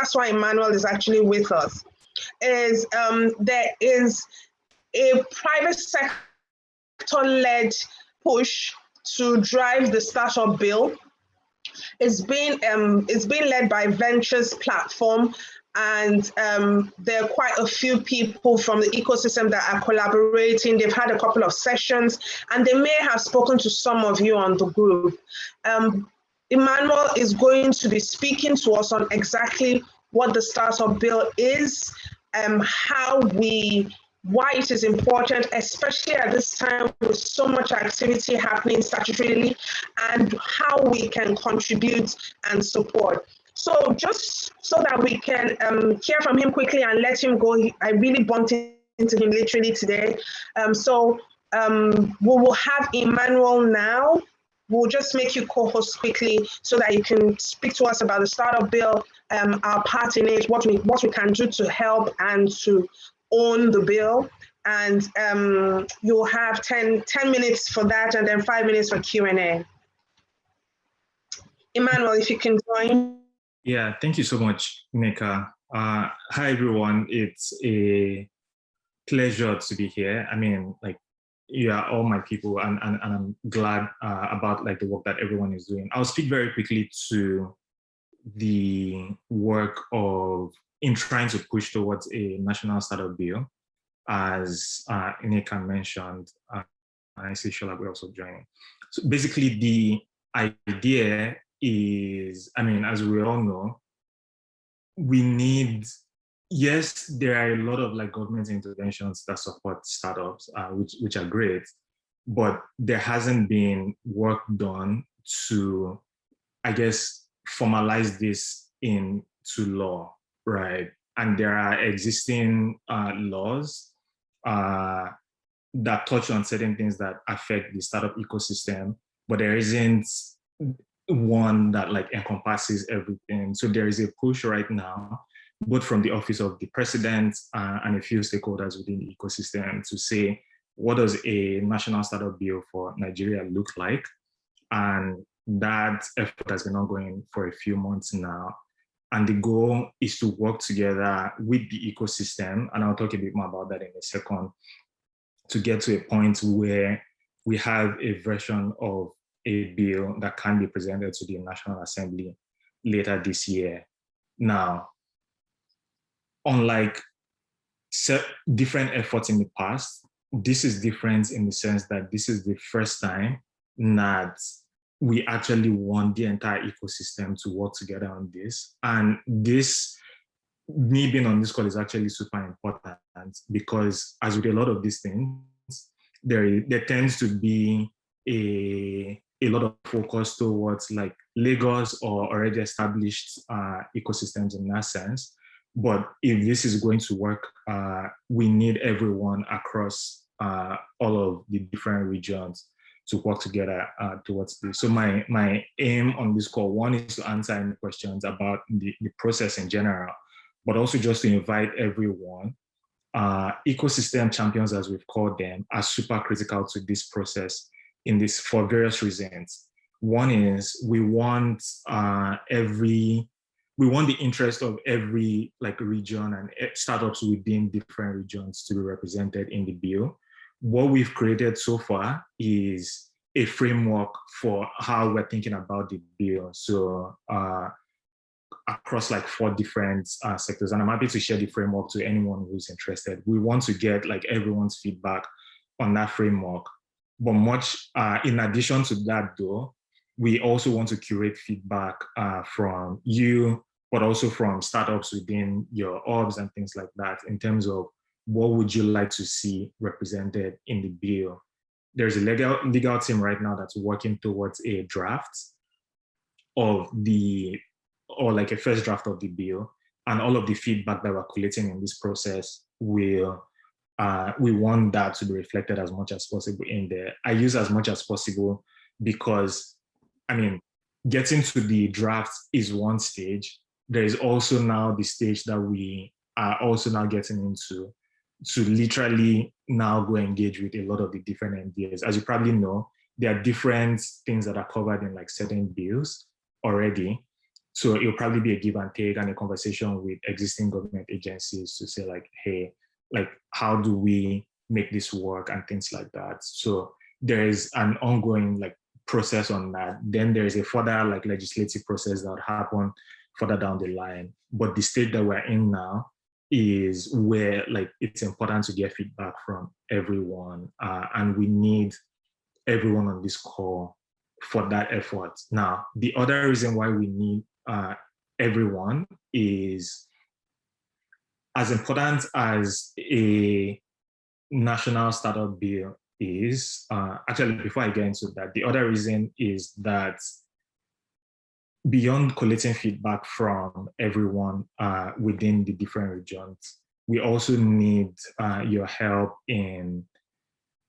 that's why Emmanuel is actually with us, is there is a private sector-led push to drive the startup bill. It's being led by Ventures Platform, and there are quite a few people from the ecosystem that are collaborating. They've had a couple of sessions, and they may have spoken to some of you on the group. Emmanuel is going to be speaking to us on exactly what the startup bill is, why it is important, especially at this time with so much activity happening statutorily, and how we can contribute and support. So just so that we can hear from him quickly and let him go, I really bumped into him literally today. We will have Emmanuel now. We'll just make you co-host quickly so that you can speak to us about the startup bill, our part in it, what we can do to help and to own the bill. And you'll have 10 minutes for that, and then 5 minutes for Q&A. Emmanuel, if you can join. Yeah, thank you so much, Nneka. Hi, everyone. It's a pleasure to be here. I mean, like, you are all my people, and I'm glad about like the work that everyone is doing. I'll speak very quickly to the work in trying to push towards a national startup bill, as Nneka mentioned. I see Shola we're also joining. So basically, the idea is, I mean, as we all know, we need, yes, there are a lot of like government interventions that support startups, which are great, but there hasn't been work done to, I guess, formalize this into law, right? And there are existing laws that touch on certain things that affect the startup ecosystem, but there isn't one that like encompasses everything. So there is a push right now, both from the office of the president and a few stakeholders within the ecosystem, to say, what does a national startup bill for Nigeria look like? And that effort has been ongoing for a few months now. And the goal is to work together with the ecosystem, and I'll talk a bit more about that in a second, to get to a point where we have a version of a bill that can be presented to the National Assembly later this year. Now, unlike different efforts in the past, this is different in the sense that this is the first time that we actually want the entire ecosystem to work together on this. And this, me being on this call, is actually super important, because as with a lot of these things, there tends to be a lot of focus towards like Lagos or already established ecosystems in that sense. But if this is going to work, we need everyone across all of the different regions to work together towards this. So my aim on this call, one, is to answer any questions about the process in general, but also just to invite everyone. Ecosystem champions, as we've called them, are super critical to this process for various reasons. One is we want the interest of every like region and startups within different regions to be represented in the bill. What we've created so far is a framework for how we're thinking about the bill. So across like 4 different sectors, and I'm happy to share the framework to anyone who's interested. We want to get like everyone's feedback on that framework. But much in addition to that though, we also want to curate feedback from you, but also from startups within your orbs and things like that, in terms of what would you like to see represented in the bill. There's a legal team right now that's working towards a draft of or like a first draft of the bill, and all of the feedback that we're collating in this process we want that to be reflected as much as possible in there. I use as much as possible because, I mean, getting to the draft is one stage. There is also now the stage that we are also now getting into, to literally now go engage with a lot of the different NDAs. As you probably know, there are different things that are covered in like certain bills already. So it'll probably be a give and take and a conversation with existing government agencies to say like, hey, like, how do we make this work and things like that. So there is an ongoing like process on that. Then there is a further like legislative process that would happen further down the line. But the state that we're in now is where like it's important to get feedback from everyone, and we need everyone on this call for that effort. Now, the other reason why we need everyone is, as important as a national startup bill is, actually, before I get into that, the other reason is that beyond collecting feedback from everyone within the different regions, we also need your help in,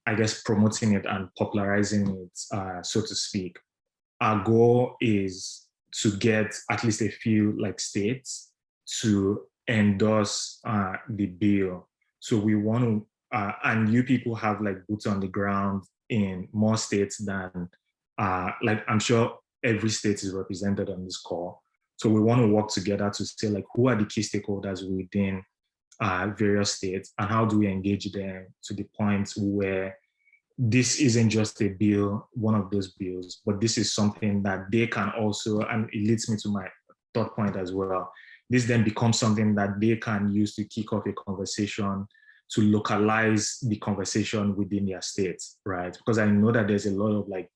I guess, promoting it and popularizing it, so to speak. Our goal is to get at least a few like states to endorse the bill. So we want to, and you people have like boots on the ground in more states than, like I'm sure every state is represented on this call. So we want to work together to say like, who are the key stakeholders within various states, and how do we engage them to the point where this isn't just a bill, one of those bills, but this is something that they can also, and it leads me to my third point as well. This then becomes something that they can use to kick off a conversation, to localize the conversation within their states, right? Because I know that there's a lot of like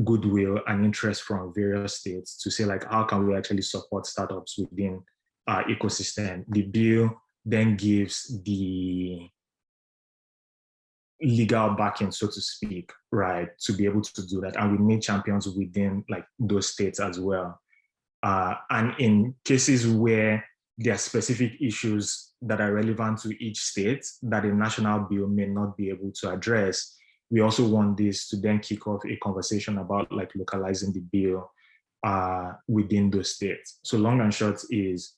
goodwill and interest from various states to say like, how can we actually support startups within our ecosystem? The bill then gives the legal backing, so to speak, right, to be able to do that. And we need champions within like those states as well. And in cases where there are specific issues that are relevant to each state that a national bill may not be able to address, we also want this to then kick off a conversation about like localizing the bill within those states. So long and short is,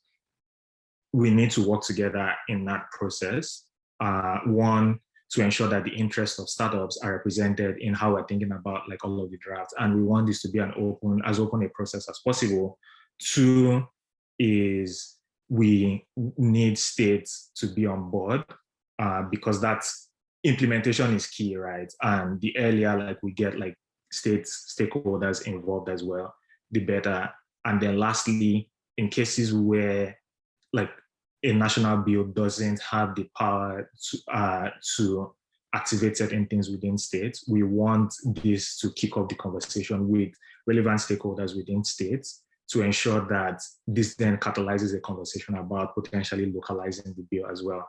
we need to work together in that process. One, to ensure that the interests of startups are represented in how we're thinking about like all of the drafts. And we want this to be as open a process as possible. Two is, we need states to be on board because that's, implementation is key, right? And the earlier like we get like stakeholders involved as well, the better. And then lastly, in cases where like a national bill doesn't have the power to activate certain things within states, we want this to kick off the conversation with relevant stakeholders within states to ensure that this then catalyzes a conversation about potentially localizing the bill as well.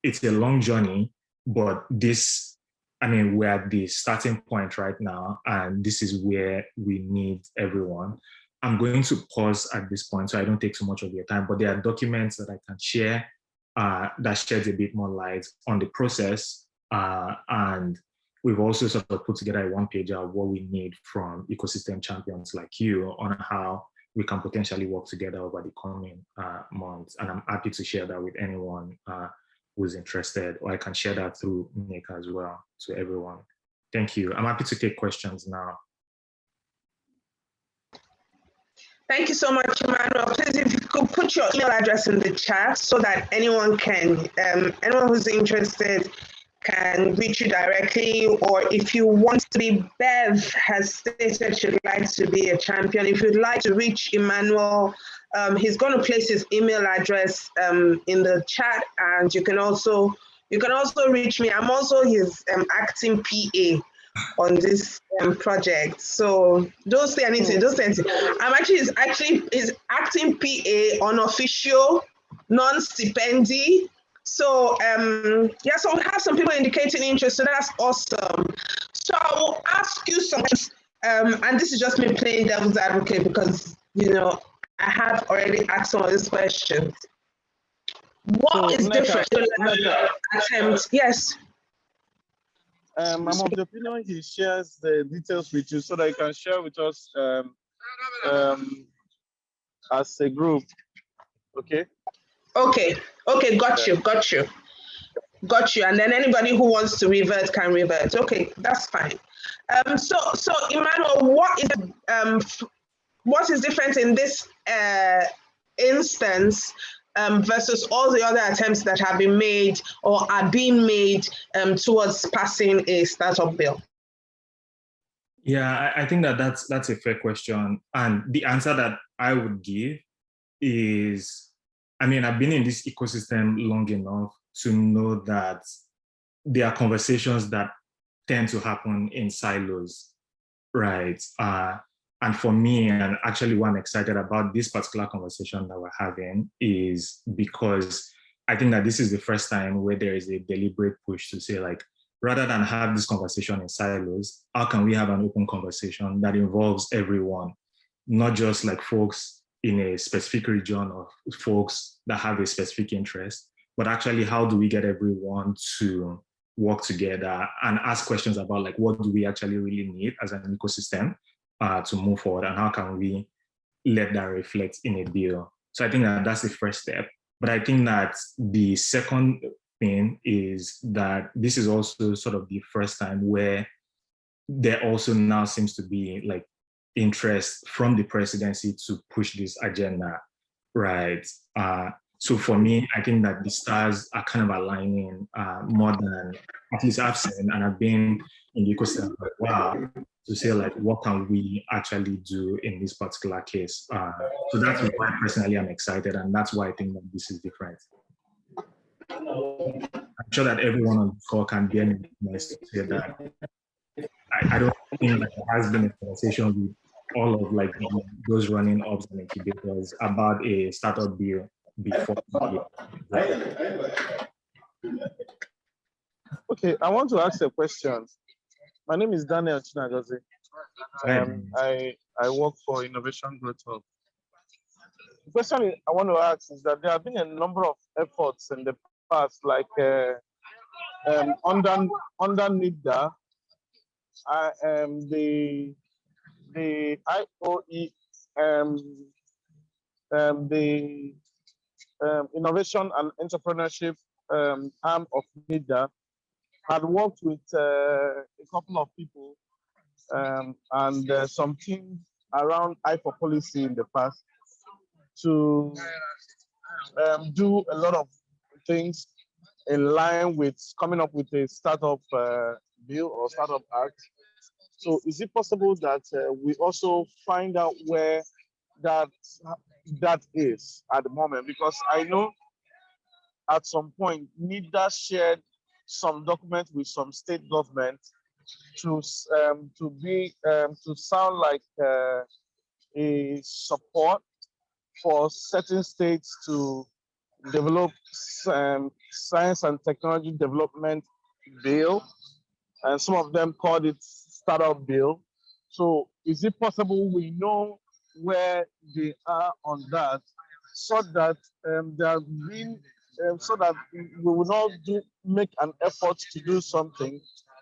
It's a long journey, but this, I mean, we're at the starting point right now, and this is where we need everyone. I'm going to pause at this point so I don't take too much of your time, but there are documents that I can share that sheds a bit more light on the process. And we've also sort of put together a one-pager of what we need from ecosystem champions like you on how we can potentially work together over the coming months. And I'm happy to share that with anyone who's interested, or I can share that through Nick as well to everyone. Thank you. I'm happy to take questions now. Thank you so much, Emmanuel. Please, if you could put your email address in the chat so that anyone can, anyone who's interested can reach you directly, or if you want to be, Bev has stated she'd like to be a champion. If you'd like to reach Emmanuel, he's going to place his email address in the chat, and you can also reach me. I'm also his acting PA on this project. So don't say anything, don't say anything. I'm actually his acting PA, unofficial, non-stipendy. So yeah, so we have some people indicating interest, so that's awesome. So I will ask you something, and this is just me playing devil's advocate because, you know, I have already asked some of these questions. What is different attempt? Yes. I'm of the opinion he shares the details with you so that you can share with us as a group. Okay? Okay, got you. And then anybody who wants to revert can revert. Okay, that's fine. So Emmanuel, what is what is different in this instance versus all the other attempts that have been made or are being made towards passing a startup bill? Yeah, I think that's a fair question. And the answer that I would give is, I mean, I've been in this ecosystem long enough to know that there are conversations that tend to happen in silos, right? And for me, and actually what I'm excited about this particular conversation that we're having is because I think that this is the first time where there is a deliberate push to say, like, rather than have this conversation in silos, how can we have an open conversation that involves everyone, not just like folks in a specific region or folks that have a specific interest, but actually how do we get everyone to work together and ask questions about, like, what do we actually really need as an ecosystem to move forward, and how can we let that reflect in a bill? So I think that that's the first step. But I think that the second thing is that this is also sort of the first time where there also now seems to be like interest from the presidency to push this agenda, right? So for me, I think that the stars are kind of aligning more than at least I've seen, and I've been in the ecosystem for a while, to say, like, what can we actually do in this particular case? So that's why personally I'm excited, and that's why I think that this is different. I'm sure that everyone on the call can be any witness to say that I don't think that there has been a conversation with all of like those running ops and incubators about a startup bill before. Okay, I want to ask a question. My name is Daniel Chinagozi. I work for Innovation Growth Hub. The question I want to ask is that there have been a number of efforts in the past, like under NIDA, the IOE, the Innovation and Entrepreneurship arm of NIDA had worked with a couple of people and some teams around I4 policy in the past to do a lot of things in line with coming up with a startup bill or startup act. So is it possible that we also find out where that is at the moment? Because I know at some point NIDA shared some documents with some state government to sound like a support for certain states to develop science and technology development bill, and some of them called it startup bill. So is it possible we know where they are on that, so that they have been, so that we will not make an effort to do something,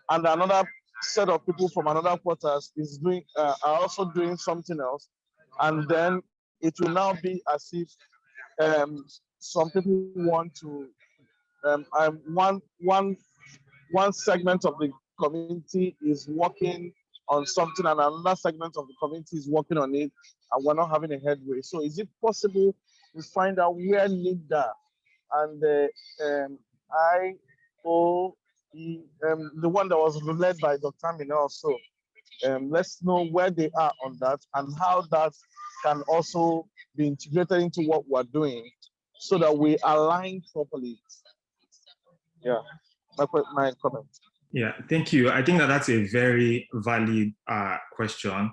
and another set of people from another quarters is doing are also doing something else, and then it will now be as if some people want to one segment of the community is working on something and another segment of the community is working on it, and we're not having a headway. So is it possible to find out where NIDA and the IOE, the one that was led by Dr. Mina also, let's know where they are on that and how that can also be integrated into what we're doing so that we align properly. Yeah, my comment. Yeah, thank you. I think that that's a very valid question.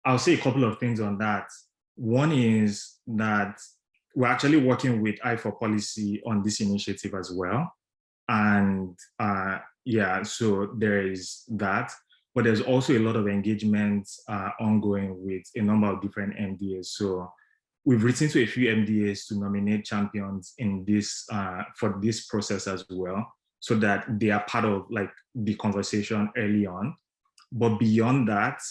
I'll say a couple of things on that. One is that we're actually working with I4 Policy on this initiative as well. And yeah, so there is that. But there's also a lot of engagement ongoing with a number of different MDAs. So we've written to a few MDAs to nominate champions in this for this process as well, so that they are part of like the conversation early on. But beyond that,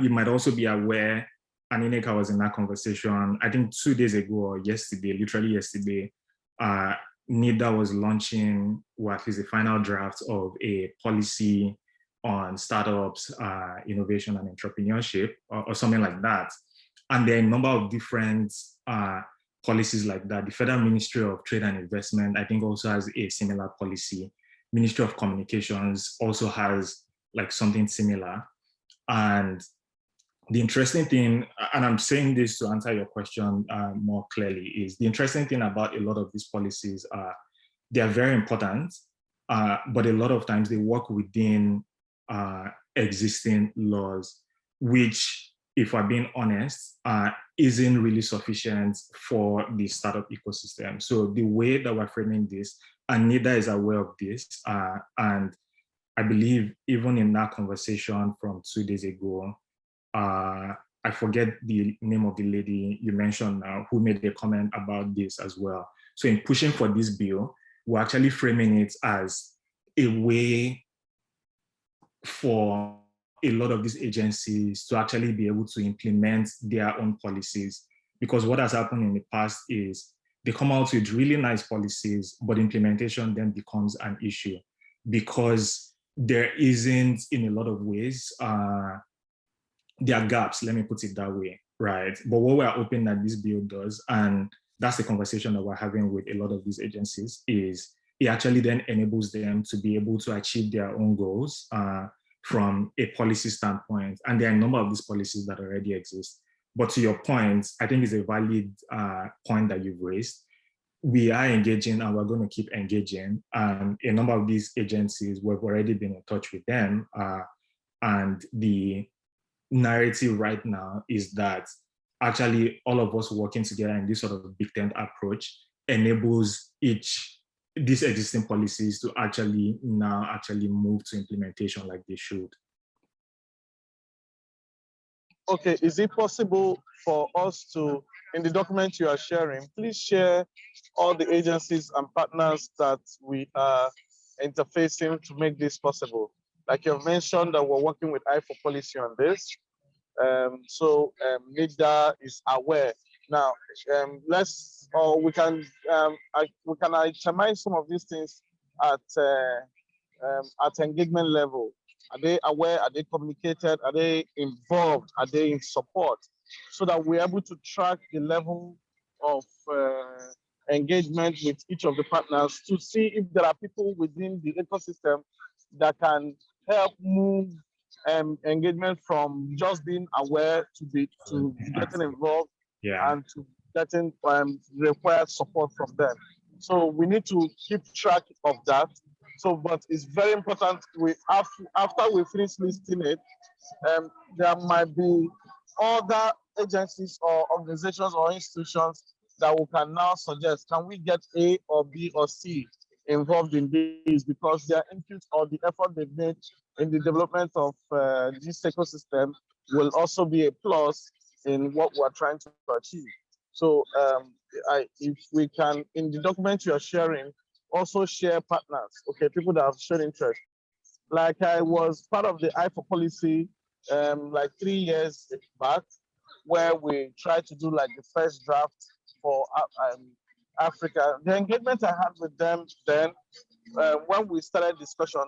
you might also be aware, and Ineka was in that conversation, I think 2 days ago or yesterday, literally yesterday, NIDA was launching, or at least the final draft of a policy on startups, innovation and entrepreneurship, or something like that. And there are a number of different policies like that. The Federal Ministry of Trade and Investment, I think, also has a similar policy. Ministry of Communications also has like something similar. And the interesting thing, and I'm saying this to answer your question more clearly, is the interesting thing about a lot of these policies are they are very important, but a lot of times they work within existing laws, which, if we're being honest, isn't really sufficient for the startup ecosystem. So the way that we're framing this, and NIDA is aware of this, and I believe even in that conversation from 2 days ago, I forget the name of the lady you mentioned now who made a comment about this as well. So in pushing for this bill, we're actually framing it as a way for a lot of these agencies to actually be able to implement their own policies. Because what has happened in the past is they come out with really nice policies, but implementation then becomes an issue because there isn't, in a lot of ways, there are gaps, let me put it that way, right? But what we're hoping that this bill does, and that's the conversation that we're having with a lot of these agencies, is it actually then enables them to be able to achieve their own goals from a policy standpoint. And there are a number of these policies that already exist. But to your point, I think it's a valid point that you've raised. We are engaging and we're going to keep engaging. A number of these agencies, we've already been in touch with them. And the narrative right now is that actually all of us working together in this sort of big tent approach enables these existing policies to actually move to implementation like they should. Okay, is it possible for us to, in the document you are sharing, please share all the agencies and partners that we are interfacing to make this like you've mentioned that we're working with I4Policy on this. NIDA is aware. Now, we can itemize some of these things at engagement level. Are they aware? Are they communicated? Are they involved? Are they in support? So that we're able to track the level of engagement with each of the partners to see if there are people within the ecosystem that can help move engagement from just being aware to getting involved, and to getting required support from them. So we need to keep track of that. So, but it's very important. After we finish listing it, there might be other agencies or organizations or institutions that we can now suggest. Can we get A or B or C involved in this, because their input or the effort they've made in the development of this ecosystem will also be a plus in what we're trying to achieve. So if we can, in the document you are sharing, also share partners, okay, people that have shown interest. Like I was part of the I4Policy like 3 years back, where we tried to do like the first draft for Africa. The engagement I had with them then, when we started discussion,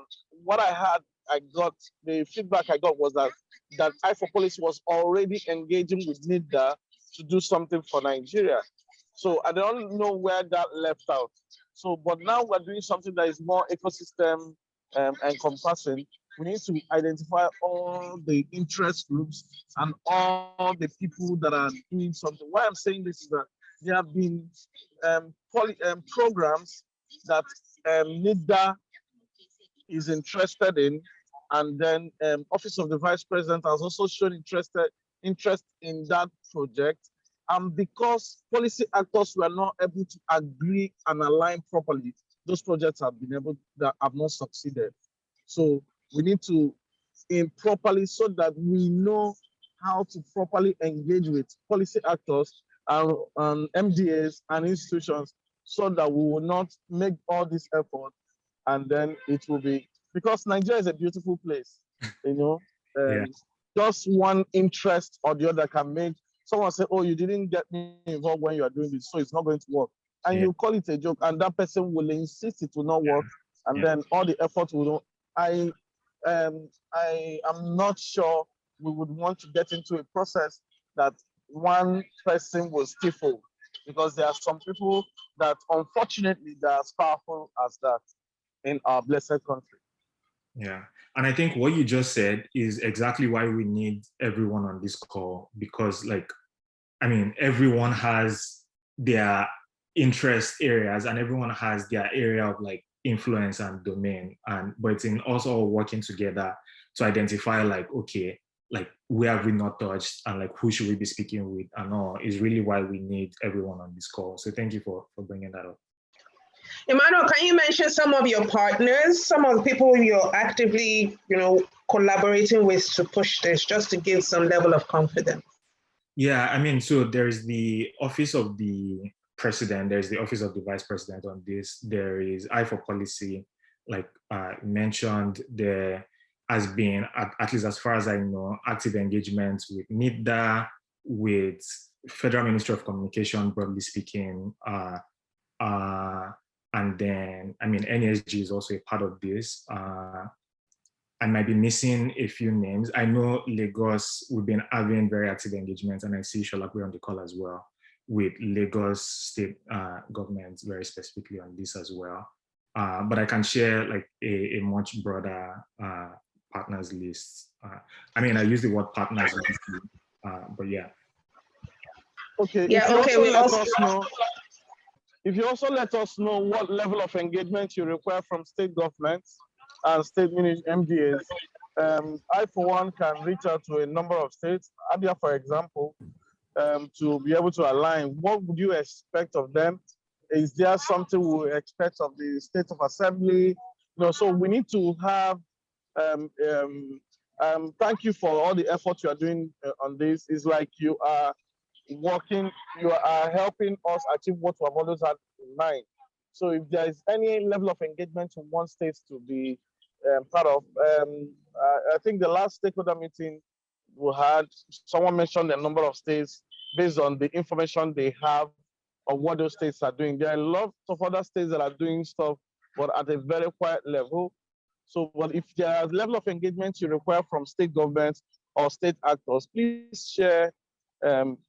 the feedback I got was that I4Policy was already engaging with NIDA to do something for Nigeria. So I don't know where that left out. So, but now we're doing something that is more ecosystem encompassing. We need to identify all the interest groups and all the people that are doing something. Why I'm saying this is that there have been programs that NIDA is interested in, and then Office of the Vice President has also shown interest in that project. And because policy actors were not able to agree and align properly, those projects have not succeeded. So we need to aim properly so that we know how to properly engage with policy actors and MDAs and institutions, so that we will not make all this effort and then it will be, because Nigeria is a beautiful place, just one interest or the other can make someone say, oh, you didn't get me involved when you are doing this, so it's not going to work. And you call it a joke, and that person will insist it will not work, and then all the effort will not. I am not sure we would want to get into a process that one person will stifle, because there are some people that unfortunately they're as powerful as that in our blessed country. Yeah. And I think what you just said is exactly why we need everyone on this call, because like, I mean, everyone has their interest areas and everyone has their area of like influence and domain. But it's in also working together to identify like, okay, like where have we not touched and like who should we be speaking with and all is really why we need everyone on this call. So thank you for bringing that up. Emmanuel, can you mention some of your partners, some of the people you're actively, collaborating with to push this, just to give some level of confidence? Yeah, I mean, so there's the office of the president, there's the office of the vice president on this, there is I4Policy, like mentioned, there has been, at least as far as I know, active engagement with NIDA, with Federal Ministry of Communication, broadly speaking, and then, I mean, NSG is also a part of this. I might be missing a few names. I know Lagos, we've been having very active engagements, and I see Sholakwe on the call as well, with Lagos state government very specifically on this as well. But I can share like a much broader partners list. I mean, I use the word partners, but yeah. Okay, yeah, if you also let us know what level of engagement you require from state governments and state MDAs, I, for one, can reach out to a number of states, Abia, for example, to be able to align. What would you expect of them? Is there something we expect of the State of Assembly? So we need to have, thank you for all the effort you are doing on this. It's like you are helping us achieve what we have always had in mind. So if there is any level of engagement in one state to be part of, I think the last stakeholder meeting we had, someone mentioned a number of states based on the information they have of what those states are doing. There are lots of other states that are doing stuff, but at a very quiet level. So, but if there is level of engagement you require from state governments or state actors, please share.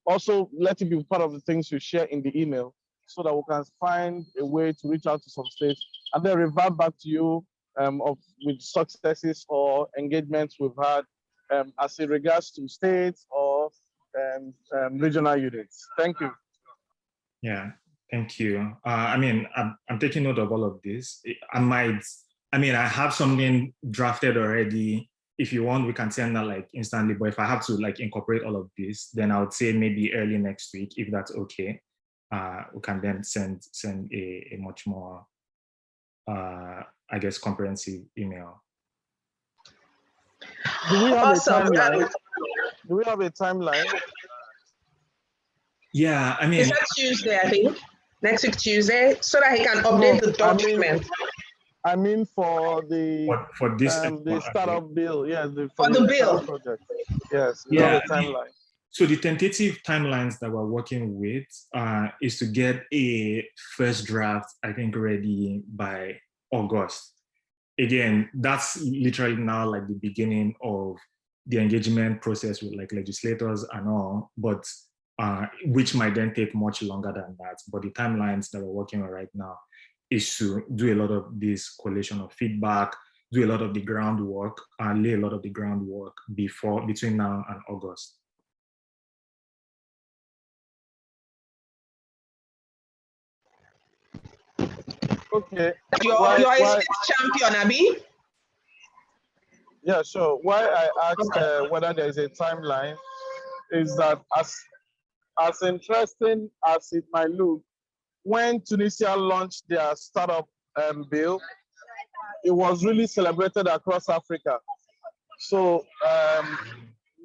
Also, let it be part of the things you share in the email so that we can find a way to reach out to some states and then revert back to you with successes or engagements we've had as in regards to states or regional units. Thank you. Yeah, thank you. I mean, I'm taking note of all of this. I have something drafted already. If you want, we can send that like instantly, but if I have to like incorporate all of this, then I would say maybe early next week, if that's okay. We can then send a much more, I guess, comprehensive email. Do we have a timeline? Do we have a timeline? Yeah, I mean, is that Tuesday, I think? Next week Tuesday, so that he can update the document. I mean for the for this the startup bill, yes, for the bill project. Yes, yeah, the timeline. So the tentative timelines that we're working with is to get a first draft, I think, ready by August. Again, that's literally now like the beginning of the engagement process with like legislators and all, but which might then take much longer than that. But the timelines that we're working on right now is to do a lot of this collation of feedback, do a lot of the groundwork, lay a lot of the groundwork between now and August. Okay. You're a state champion, Abi? Yeah, so why I asked whether there is a timeline is that as interesting as it might look, when Tunisia launched their startup bill, it was really celebrated across Africa. So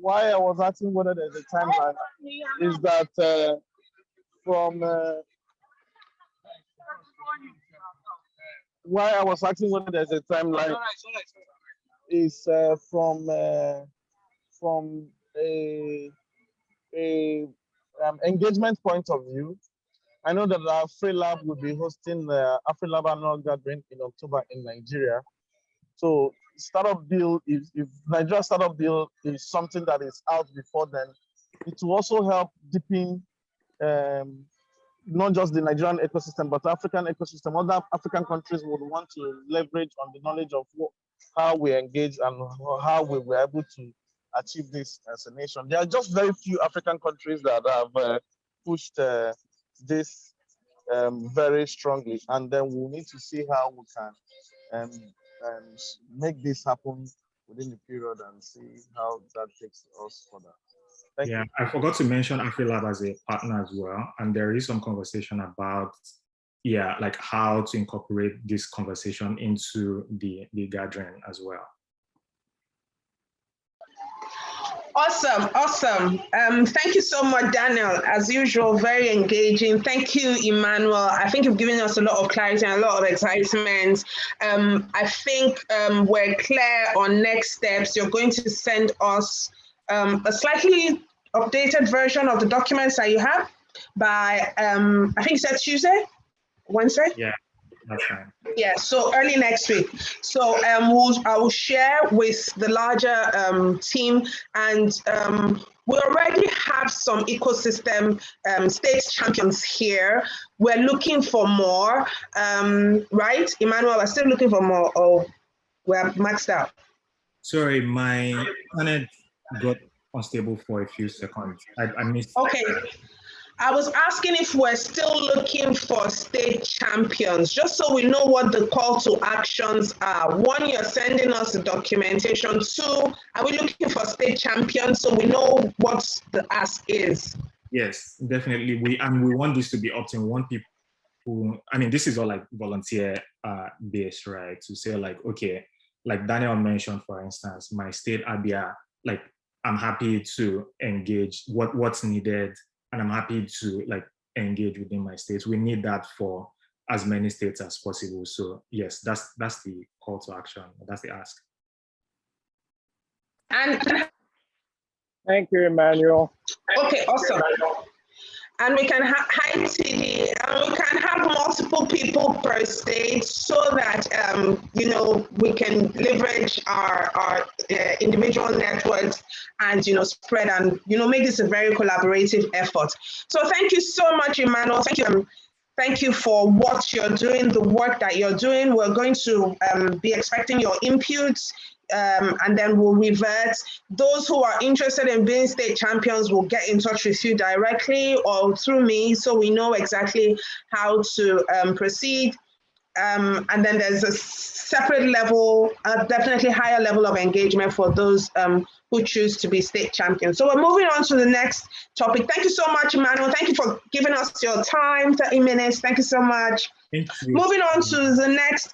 why I was asking whether there's a timeline is that why I was asking whether there's a timeline is from a engagement point of view. I know that our FreeLab will be hosting the AfriLab annual gathering in October in Nigeria. So startup bill, if Nigeria startup bill is something that is out before then, it will also help deepen not just the Nigerian ecosystem, but African ecosystem. Other African countries would want to leverage on the knowledge of how we engage and how we were able to achieve this as a nation. There are just very few African countries that have pushed this very strongly, and then we'll need to see how we can make this happen within the period and see how that takes us further. Thank you. I forgot to mention AfriLab as a partner as well, and there is some conversation about like how to incorporate this conversation into the gathering as well. Awesome. Thank you so much, Daniel. As usual, very engaging. Thank you, Emmanuel. I think you've given us a lot of clarity and a lot of excitement. I think we're clear on next steps. You're going to send us a slightly updated version of the documents that you have by, I think you said Tuesday, Wednesday? Yeah. That's fine. Yeah, so early next week. So I will share with the larger team, and we already have some ecosystem states champions here. We're looking for more, right? Emmanuel, we're still looking for more, or we're maxed out? Sorry, my internet got unstable for a few seconds. I missed. Okay. I was asking if we're still looking for state champions, just so we know what the call to actions are. One, you're sending us the documentation. Two, are we looking for state champions so we know what the ask is? Yes, definitely. We want this to be opt-in. We want people who, I mean, this is all like volunteer based, right? To say like, okay, like Daniel mentioned, for instance, my state Abia, like I'm happy to engage what's needed, and I'm happy to like engage within my states. We need that for as many states as possible. So yes, that's the call to action. That's the ask. And thank you, Emmanuel. Okay, awesome. And we can have high TD, and we can have multiple people per state so that we can leverage our individual networks and spread and make this a very collaborative effort. So thank you so much, Emmanuel. Thank you for what you're doing, the work that you're doing. We're going to be expecting your inputs. And then we'll revert. Those who are interested in being state champions will get in touch with you directly or through me, so we know exactly how to proceed. And then there's a separate level, definitely higher level of engagement for those who choose to be state champions. So we're moving on to the next topic. Thank you so much, Emmanuel. Thank you for giving us your time, 30 minutes. Thank you so much. Thank you. Moving on to the next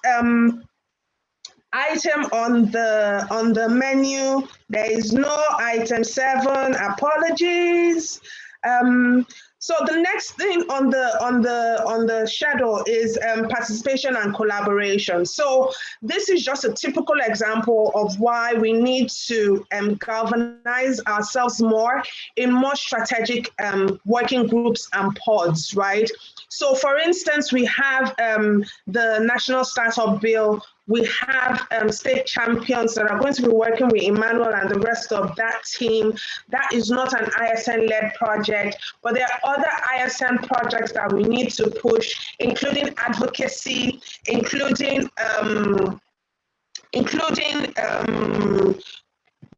item on the menu. There is no item 7. Apologies. So the next thing on the schedule is participation and collaboration. So this is just a typical example of why we need to galvanize ourselves more in more strategic working groups and pods, right? So for instance, we have the National Startup Bill. We have state champions that are going to be working with Emmanuel and the rest of that team. That is not an ISN-led project, but there are other ISN projects that we need to push, including advocacy, including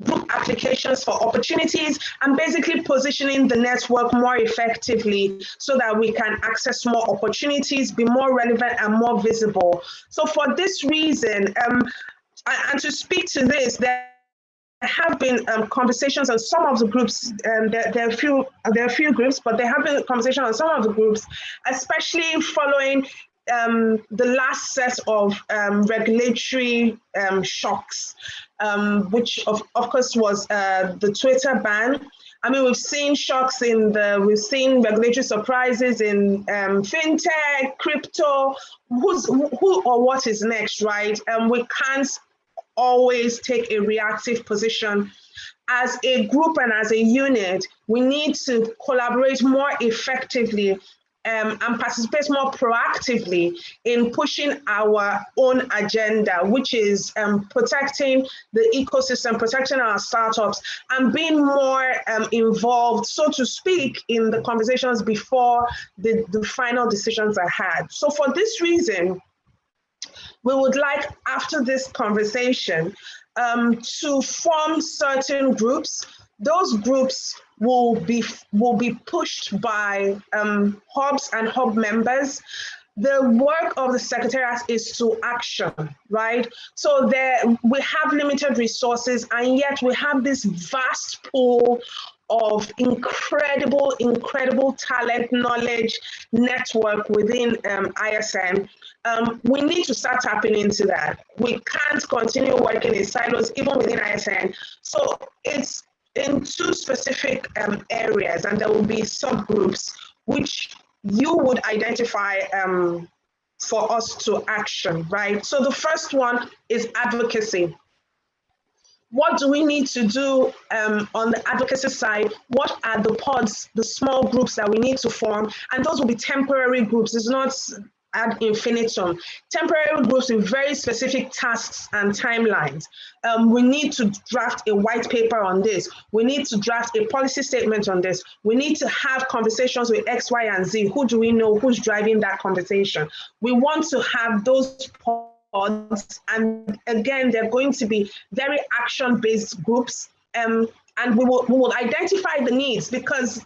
group applications for opportunities, and basically positioning the network more effectively so that we can access more opportunities, be more relevant and more visible. So for this reason, and to speak to this, there have been conversations on some of the groups, there are a few groups, but there have been conversations on some of the groups, especially following the last set of regulatory shocks, which of course was the Twitter ban. I mean, we've seen shocks we've seen regulatory surprises in fintech, crypto, who or what is next, right? We can't always take a reactive position. As a group and as a unit, we need to collaborate more effectively and participate more proactively in pushing our own agenda, which is protecting the ecosystem, protecting our startups, and being more involved, so to speak, in the conversations before the final decisions are had. So for this reason, we would like, after this conversation, to form certain groups. Those groups will be pushed by hubs and hub members. The work of the Secretariat is to action, right? So we have limited resources, and yet we have this vast pool of incredible talent, knowledge, network within ISN. We need to start tapping into that. We can't continue working in silos, even within ISN. So it's in two specific areas, and there will be subgroups which you would identify for us to action, right? So the first one is advocacy. What do we need to do on the advocacy side? What are the pods, the small groups that we need to form? And those will be temporary groups. It's not ad infinitum. Temporary groups with very specific tasks and timelines. We need to draft a white paper on this. We need to draft a policy statement on this. We need to have conversations with X, Y, and Z. Who do we know? Who's driving that conversation? We want to have those pods, and again, they're going to be very action-based groups, and we will identify the needs, because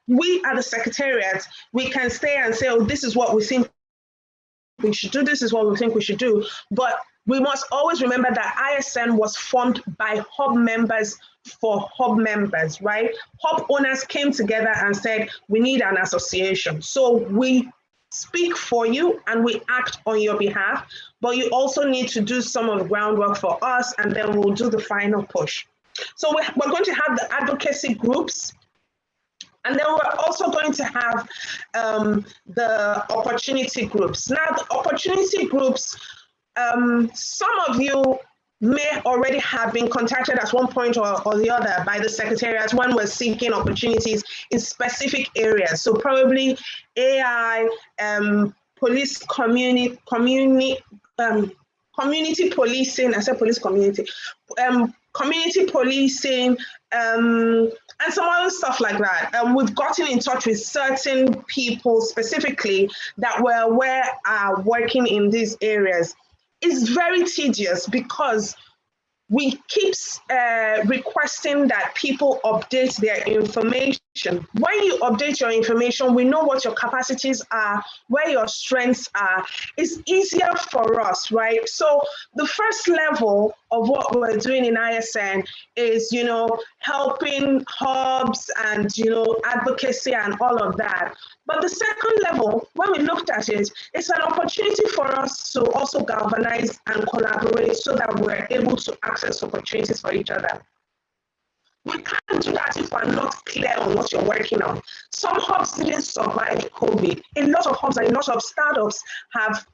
we at the Secretariat, we can stay and say, oh, this is what we think we should do, this is what we think we should do, but we must always remember that ISN was formed by hub members for hub members, right? Hub owners came together and said, we need an association. So we speak for you and we act on your behalf, but you also need to do some of the groundwork for us, and then we'll do the final push. So we're going to have the advocacy groups, and then we're also going to have the opportunity groups. Now, the opportunity groups, some of you may already have been contacted at one point or the other by the Secretariat when we're seeking opportunities in specific areas. So probably AI, police community policing, I said police community, community policing, and some other stuff like that. We've gotten in touch with certain people specifically that we're aware are working in these areas. It's very tedious because we keep requesting that people update their information. When you update your information, we know what your capacities are, where your strengths are. It's easier for us, right? So the first level of what we're doing in ISN is, helping hubs and, advocacy and all of that. But the second level, when we looked at it, it's an opportunity for us to also galvanize and collaborate so that we're able to access opportunities for each other. We can't do that if we're not clear on what you're working on. Some hubs didn't survive COVID. A lot of hubs and a lot of startups have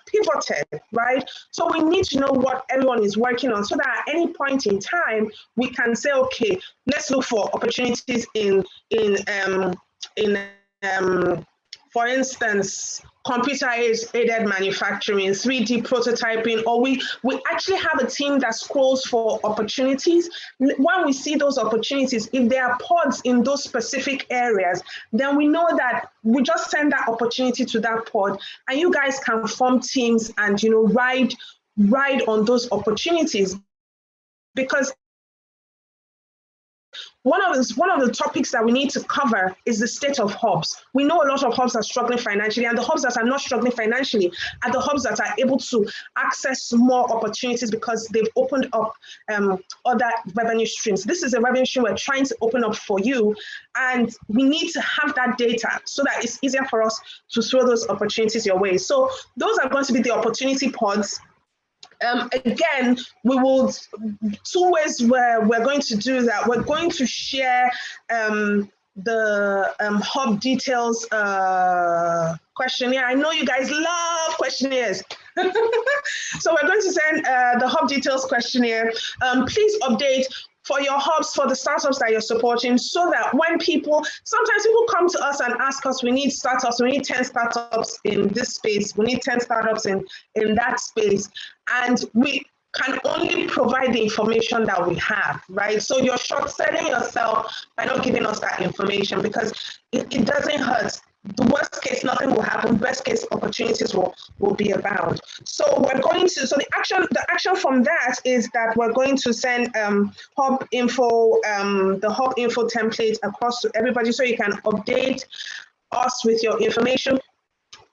pivoted, right? So we need to know what everyone is working on so that at any point in time, we can say, okay, let's look for opportunities in for instance, computer-aided manufacturing, 3D prototyping, or we actually have a team that scrolls for opportunities. When we see those opportunities, if there are pods in those specific areas, then we know that we just send that opportunity to that pod, and you guys can form teams and ride on those opportunities. Because one of the topics that we need to cover is the state of hubs. We know a lot of hubs are struggling financially, and the hubs that are not struggling financially are the hubs that are able to access more opportunities because they've opened up other revenue streams. This is a revenue stream we're trying to open up for you, and we need to have that data so that it's easier for us to throw those opportunities your way. So those are going to be the opportunity pods. Again, we will, two ways where we're going to do that. We're going to share the hub details questionnaire. I know you guys love questionnaires. So we're going to send the hub details questionnaire. Please update. for your hubs, for the startups that you're supporting, so that when sometimes people come to us and ask us, we need startups, we need 10 startups in this space, we need 10 startups in that space. And we can only provide the information that we have, right? So you're short-selling yourself by not giving us that information, because it doesn't hurt. The worst case, nothing will happen. Best case, opportunities will be abound. So the action from that is that we're going to send hub info, the hub info template across to everybody, so you can update us with your information.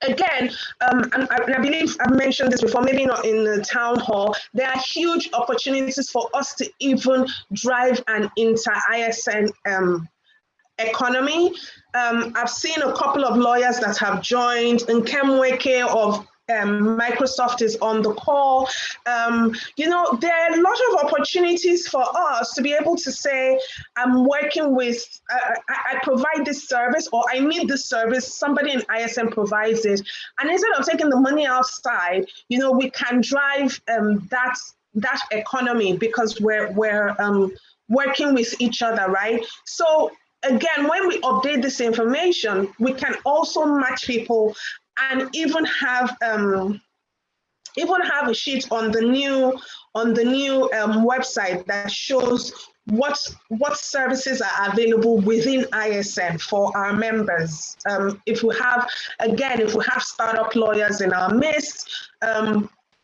Again, and I believe I've mentioned this before, maybe not in the town hall, there are huge opportunities for us to even drive an inter-ISN economy. I've seen a couple of lawyers that have joined, and Kemweke of Microsoft is on the call. There are a lot of opportunities for us to be able to say, I'm working with, I provide this service, or I need this service, somebody in ISN provides it. And instead of taking the money outside, we can drive that economy, because we're working with each other, right? So again, when we update this information, we can also match people and even have a sheet on the new website that shows what services are available within ISN for our members. If we have startup lawyers in our midst,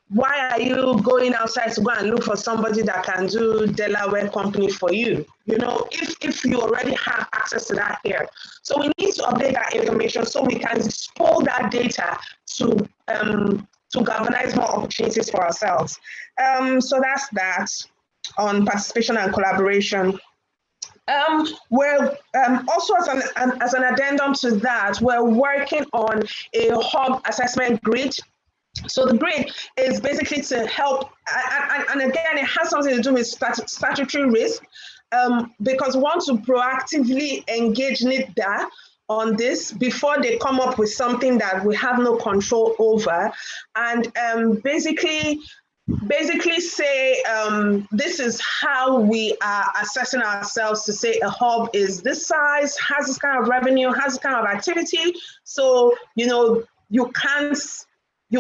why are you going outside to go and look for somebody that can do Delaware company for you? If you already have access to that here. So we need to update that information so we can pull that data to galvanize more opportunities for ourselves. So that's that on participation and collaboration. We're also, as an addendum to that, we're working on a hub assessment grid. So the grid is basically to help, and again, it has something to do with statutory risk, because we want to proactively engage NIDA on this before they come up with something that we have no control over, and basically say, this is how we are assessing ourselves, to say a hub is this size, has this kind of revenue, has this kind of activity. So, you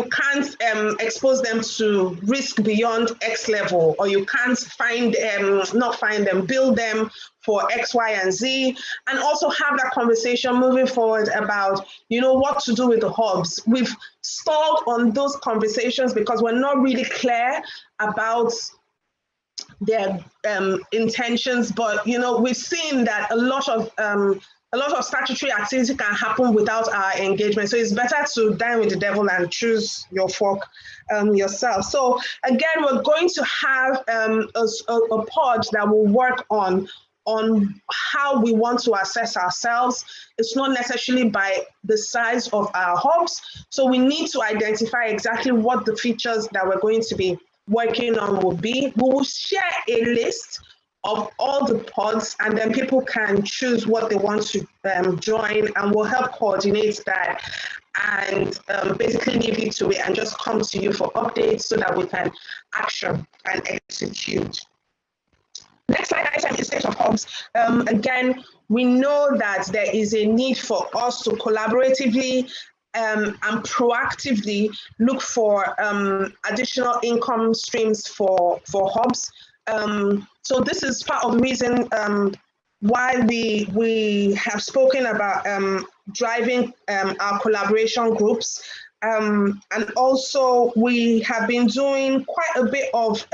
can't expose them to risk beyond X level, or you can't build them for X, Y, and Z, and also have that conversation moving forward about, what to do with the hubs. We've stalled on those conversations because we're not really clear about their intentions, but, we've seen that a lot of statutory activity can happen without our engagement. So it's better to dine with the devil and choose your fork yourself. So again, we're going to have a pod that will work on how we want to assess ourselves. It's not necessarily by the size of our hubs. So we need to identify exactly what the features that we're going to be working on will be. We will share a list of all the pods, and then people can choose what they want to join, and we'll help coordinate that and basically leave it to it and just come to you for updates so that we can action and execute. Next slide item is state of hubs. Again, we know that there is a need for us to collaboratively and proactively look for additional income streams for hubs. So this is part of the reason why we have spoken about driving our collaboration groups. And also we have been doing quite a bit of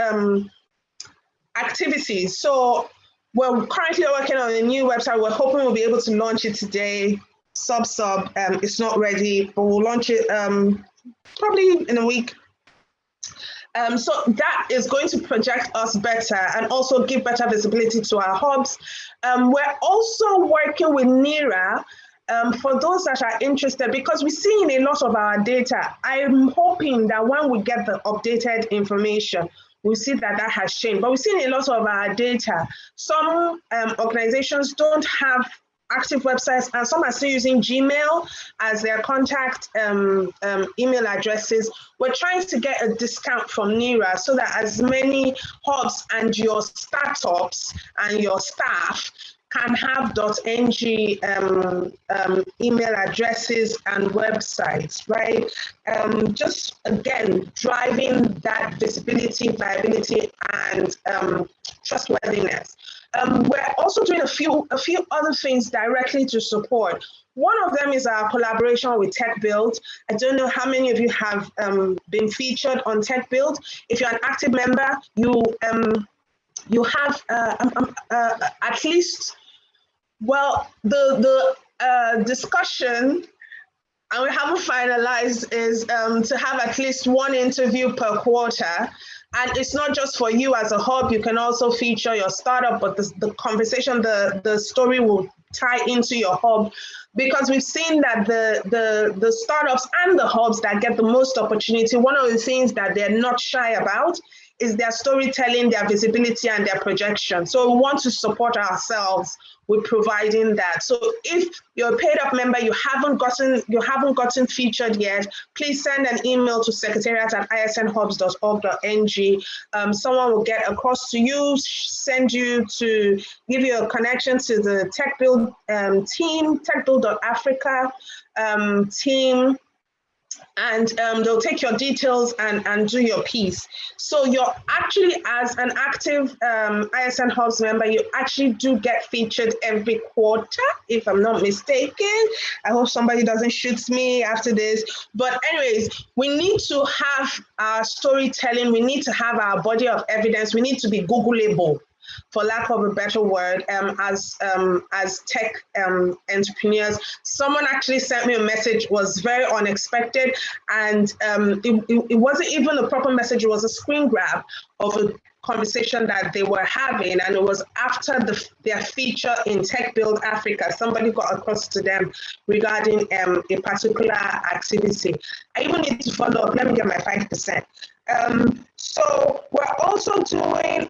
activities. So we're currently working on a new website. We're hoping we'll be able to launch it today. It's not ready, but we'll launch it probably in a week. So that is going to project us better and also give better visibility to our hubs. We're also working with NERA for those that are interested, because we're seeing a lot of our data. I'm hoping that when we get the updated information, we see that has changed. But we're seeing a lot of our data. Some organizations don't have active websites, and some are still using Gmail as their contact email addresses. We're trying to get a discount from NERA so that as many hubs and your startups and your staff can have .ng email addresses and websites, right? Just again, driving that visibility, viability, and trustworthiness. We're also doing a few other things directly to support. One of them is our collaboration with TechBuild. I don't know how many of you have been featured on TechBuild. If you're an active member, you have at least, well, the discussion, and we haven't finalized, is to have at least one interview per quarter. And it's not just for you as a hub, you can also feature your startup, but the conversation, the story will tie into your hub, because we've seen that the startups and the hubs that get the most opportunity, one of the things that they're not shy about is their storytelling, their visibility, and their projection. So we want to support ourselves with providing that. So if you're a paid up member, you haven't gotten featured yet, please send an email to secretariat@isnhubs.org.ng. Someone will get across to you, give you a connection to the TechBuild team, techbuild.africa team, and they'll take your details and do your piece. So you're actually, as an active ISN Hubs member, you actually do get featured every quarter, if I'm not mistaken. I hope somebody doesn't shoot me after this. But anyways, we need to have our storytelling. We need to have our body of evidence. We need to be Googleable, for lack of a better word, as tech entrepreneurs. Someone actually sent me a message, was very unexpected, and it wasn't even a proper message, it was a screen grab of a conversation that they were having, and it was after their feature in TechBuild Africa. Somebody got across to them regarding a particular activity. I even need to follow up, let me get my 5%. So we're also doing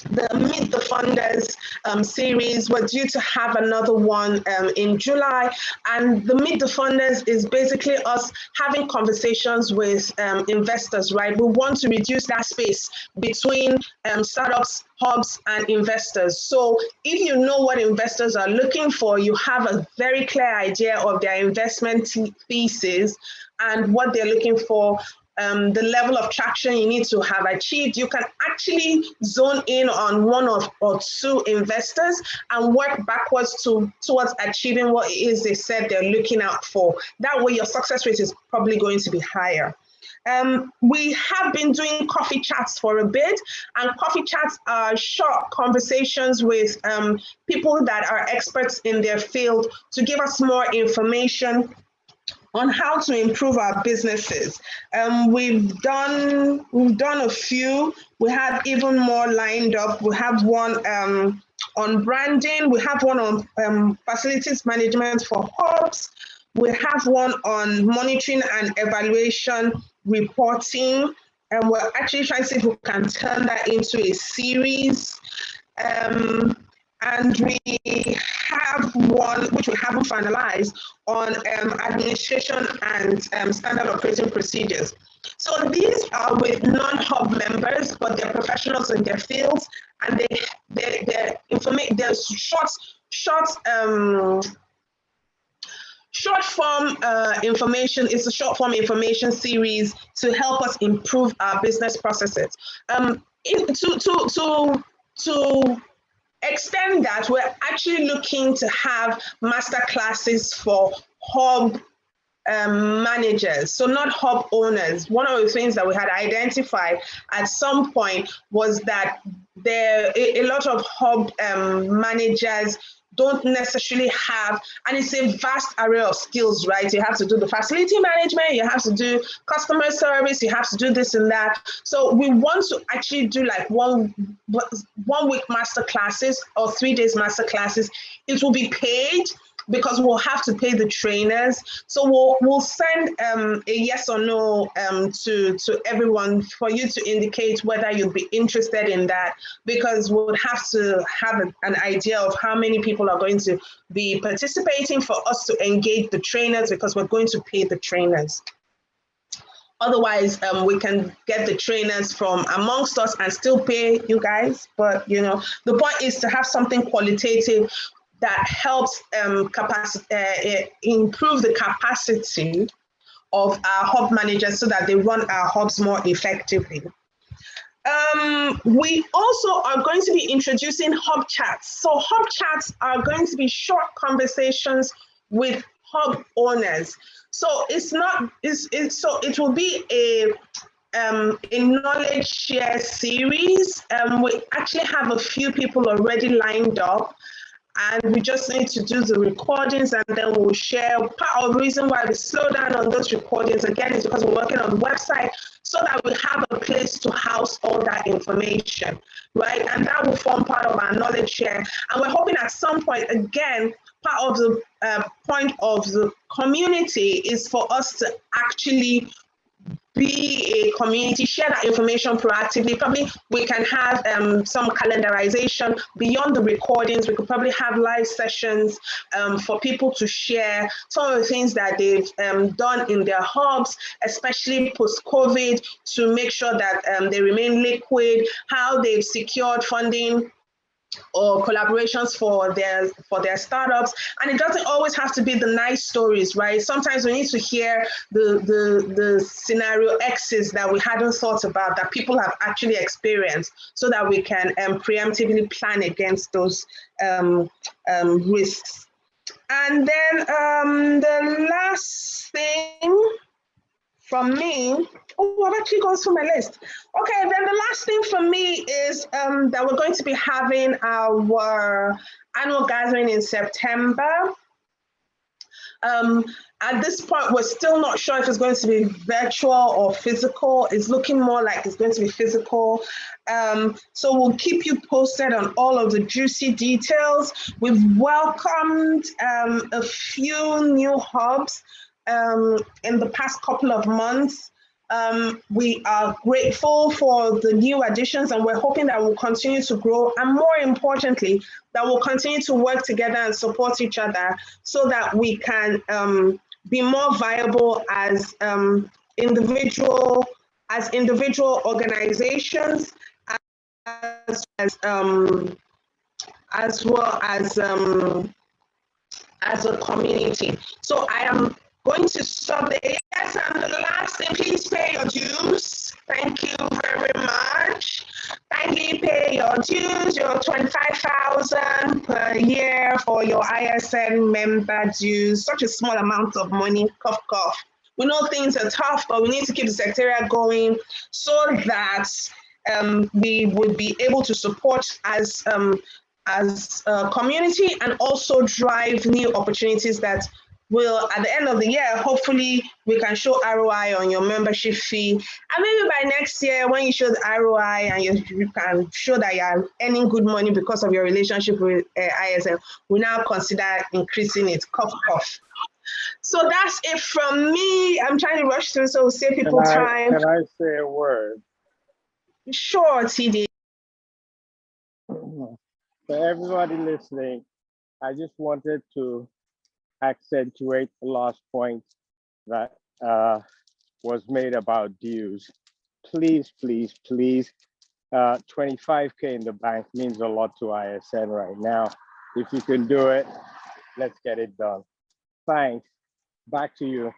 the Meet the Funders series. We're due to have another one in July, and the Meet the Funders is basically us having conversations with investors, right? We want to reduce that space between startups, hubs, and investors. So if you know what investors are looking for, you have a very clear idea of their investment thesis and what they're looking for, the level of traction you need to have achieved, you can actually zone in on one or two investors and work backwards towards achieving what it is they said they're looking out for. That way your success rate is probably going to be higher. We have been doing coffee chats for a bit, and coffee chats are short conversations with people that are experts in their field to give us more information on how to improve our businesses. We've done a few. We have even more lined up. We have one on branding. We have one on facilities management for hubs. We have one on monitoring and evaluation reporting. And we're actually trying to see if we can turn that into a series. And we have one, which we haven't finalized, on administration and standard operating procedures. So these are with non-hub members, but they're professionals in their fields, and they're short form information. It's a short form information series to help us improve our business processes. To extend that, we're actually looking to have master classes for hub managers, so not hub owners. One of the things that we had identified at some point was that a lot of hub managers don't necessarily have, and it's a vast array of skills, right? You have to do the facility management, you have to do customer service, you have to do this and that. So we want to actually do like one week master classes or 3 days master classes. It will be paid, because we'll have to pay the trainers. So we'll send a yes or no to everyone for you to indicate whether you'd be interested in that, because we'll have to have an idea of how many people are going to be participating for us to engage the trainers, because we're going to pay the trainers. Otherwise, we can get the trainers from amongst us and still pay you guys. But, you know, the point is to have something qualitative that helps improve the capacity of our hub managers so that they run our hubs more effectively. We also are going to be introducing hub chats. So hub chats are going to be short conversations with hub owners. So it will be a knowledge share series. We actually have a few people already lined up, and we just need to do the recordings, and then we'll share. Part of the reason why we slow down on those recordings again is because we're working on the website, so that we have a place to house all that information, right? And that will form part of our knowledge share. And we're hoping at some point, again, part of the point of the community is for us to actually be a community, share that information proactively. Probably we can have some calendarization beyond the recordings. We could probably have live sessions for people to share some of the things that they've done in their hubs, especially post-COVID, to make sure that they remain liquid, how they've secured funding or collaborations for their startups. And it doesn't always have to be the nice stories, right? Sometimes we need to hear the scenario X's that we hadn't thought about, that people have actually experienced, so that we can preemptively plan against those risks. And then the last thing from me, oh, I've actually gone through my list. Okay, then the last thing from me is that we're going to be having our annual gathering in September. At this point, we're still not sure if it's going to be virtual or physical. It's looking more like it's going to be physical. So we'll keep you posted on all of the juicy details. We've welcomed a few new hubs in the past couple of months. We are grateful for the new additions, and we're hoping that we'll continue to grow, and more importantly, that we'll continue to work together and support each other, so that we can be more viable as individual organizations, as well as a community. So I am going to stop there. Yes, and the last thing, please pay your dues. Thank you very much. Kindly pay your dues, your 25,000 per year for your ISN member dues. Such a small amount of money, cough, cough. We know things are tough, but we need to keep the secretariat going, so that we would be able to support as a community, and also drive new opportunities that will, at the end of the year, hopefully we can show ROI on your membership fee. And maybe by next year, when you show the ROI and you can show that you are earning good money because of your relationship with ISN, we now consider increasing it. Cough, cough. So that's it from me. I'm trying to rush through, so we'll save people time. Can I say a word? Sure, TD. For everybody listening, I just wanted to accentuate the last point that was made about dues. Please, please, please, 25K in the bank means a lot to ISN right now. If you can do it, let's get it done. Thanks. Back to you.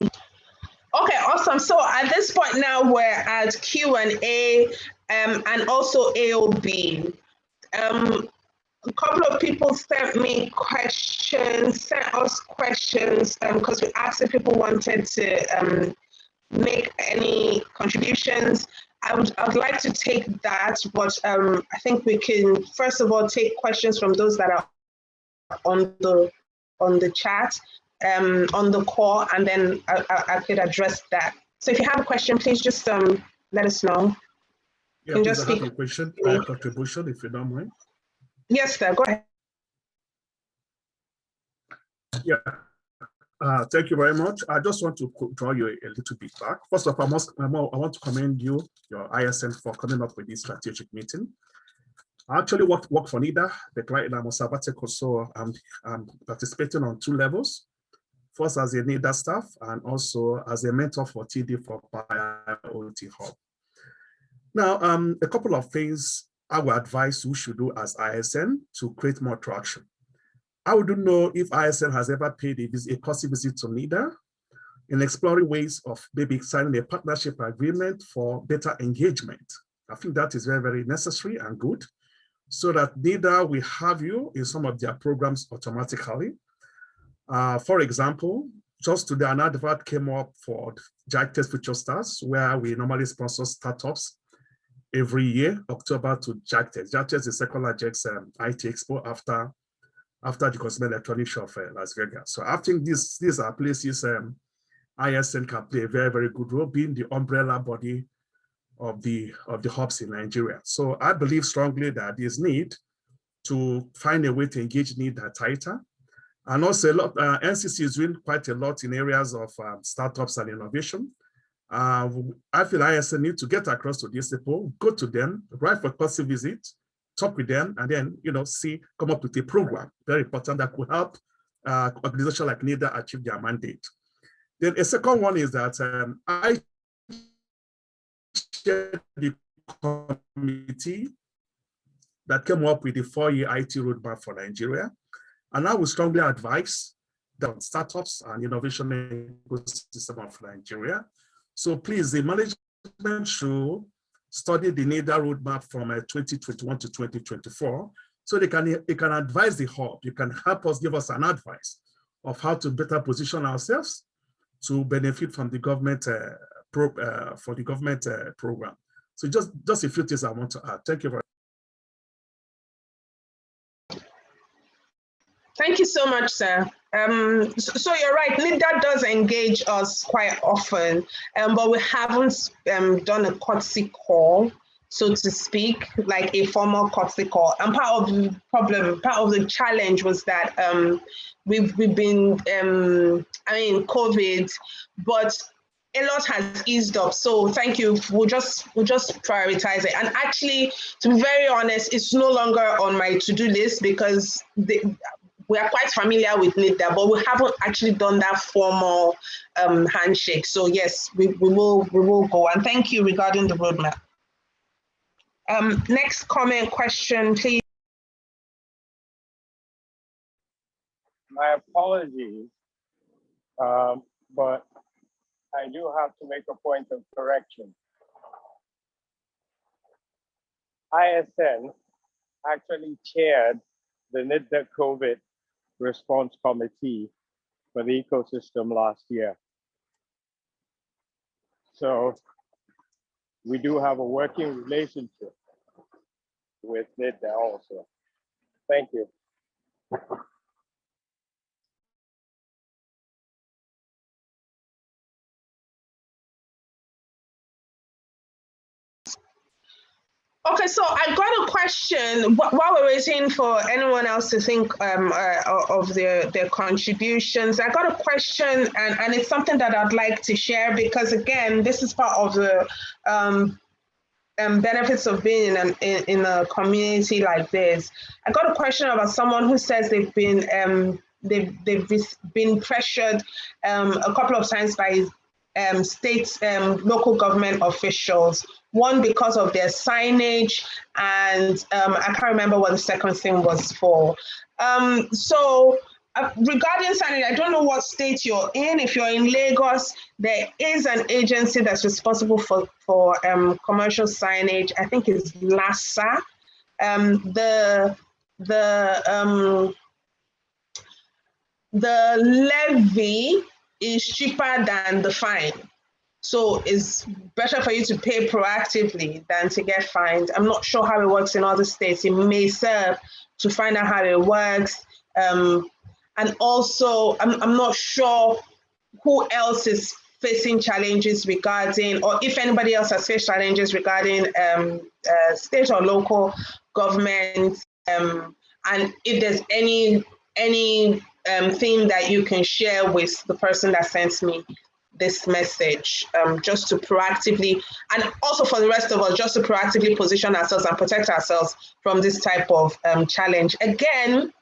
Okay, awesome. So at this point now, we're at Q&A and also AOB. A couple of people sent us questions because we asked if people wanted to make any contributions. I would like to take that, but I think we can first of all take questions from those that are on the chat, on the call, and then I could address that. So if you have a question, please just let us know. Yeah, can please, just I have speak. a question, contribution, if you don't mind. Yes, sir, go ahead. Yeah, thank you very much. I just want to draw you a little bit back. First of all, I want to commend you, your ISN, for coming up with this strategic meeting. I actually work for NIDA, the client I'm on sabbatical, so I'm participating on 2 levels. First as a NIDA staff and also as a mentor for TD for IoT Hub. Now, a couple of things I would advise we should do as ISN to create more traction. I wouldn't know if ISN has ever paid a courtesy visit to NIDA in exploring ways of maybe signing a partnership agreement for better engagement. I think that is very, very necessary and good, so that NIDA will have you in some of their programs automatically. For example, just today, an advert came up for JITEX Future Stars, where we normally sponsor startups every year, October to JITEX. JITEX is the second largest IT expo after the Consumer Electronics Show of Las Vegas. So I think these are places ISN can play a very, very good role, being the umbrella body of the hubs in Nigeria. So I believe strongly that there's need to find a way to engage NIDA tighter. And also NCC is doing quite a lot in areas of startups and innovation. I feel ISN need to get across to these people, go to them, write for courtesy visit, talk with them, and then come up with a program, very important, that could help organizations like NIDA achieve their mandate. Then a second one is that I chair the committee that came up with the 4-year IT roadmap for Nigeria, and I would strongly advise that startups and innovation ecosystem of Nigeria. So please, the management should study the NIDA roadmap from 2021 to 2024, so they can advise the hub. You can help us, give us an advice of how to better position ourselves to benefit from the government program. So just a few things I want to add. Thank you very much. Thank you so much, sir. So you're right, NIDA does engage us quite often, but we haven't done a courtesy call, so to speak, like a formal courtesy call. And part of the problem, part of the challenge was that we've been, COVID, but a lot has eased up. So thank you. We'll just prioritize it. And actually, to be very honest, it's no longer on my to-do list because we are quite familiar with NIDA, but we haven't actually done that formal handshake. So yes, we will go. And thank you regarding the roadmap. Next comment, question, please. My apologies, but I do have to make a point of correction. ISN actually chaired the NIDA COVID response committee for the ecosystem last year. So we do have a working relationship with NIDA also. Thank you. Okay, so I got a question while we're waiting for anyone else to think of their contributions. I got a question, and it's something that I'd like to share because, again, this is part of the benefits of being in a community like this. I got a question about someone who says they've been pressured a couple of times by state local government officials. One, because of their signage, and I can't remember what the second thing was for. So regarding signage, I don't know what state you're in. If you're in Lagos, there is an agency that's responsible for commercial signage. I think it's LASA. The levy is cheaper than the fine. So it's better for you to pay proactively than to get fined. I'm not sure how it works in other states. It may serve to find out how it works. And also, I'm not sure who else is facing challenges regarding, or if anybody else has faced challenges regarding state or local government, and if there's any thing that you can share with the person that sent me this message, just to proactively, and also for the rest of us, just to proactively position ourselves and protect ourselves from this type of challenge. Again,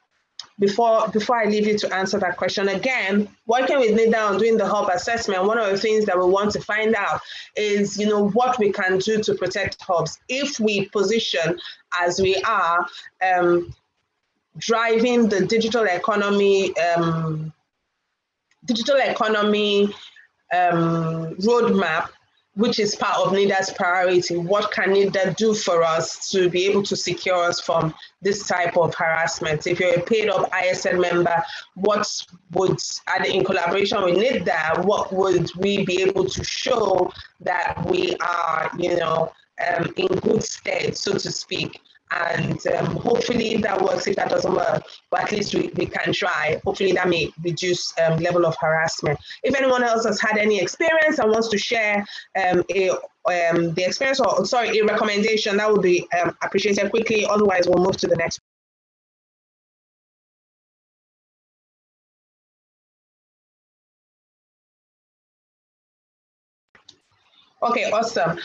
before I leave you to answer that question, again, working with NIDA on doing the hub assessment, one of the things that we want to find out is, what we can do to protect hubs. If we position as we are, driving the digital economy roadmap, which is part of NIDA's priority. What can NIDA do for us to be able to secure us from this type of harassment? If you're a paid up ISN member, what would, in collaboration with NIDA, what would we be able to show that we are, in good stead, so to speak? And hopefully that works. If that doesn't work, but at least we can try. Hopefully that may reduce level of harassment. If anyone else has had any experience and wants to share the experience, or a recommendation, that would be appreciated quickly. Otherwise, we'll move to the next. Okay, awesome.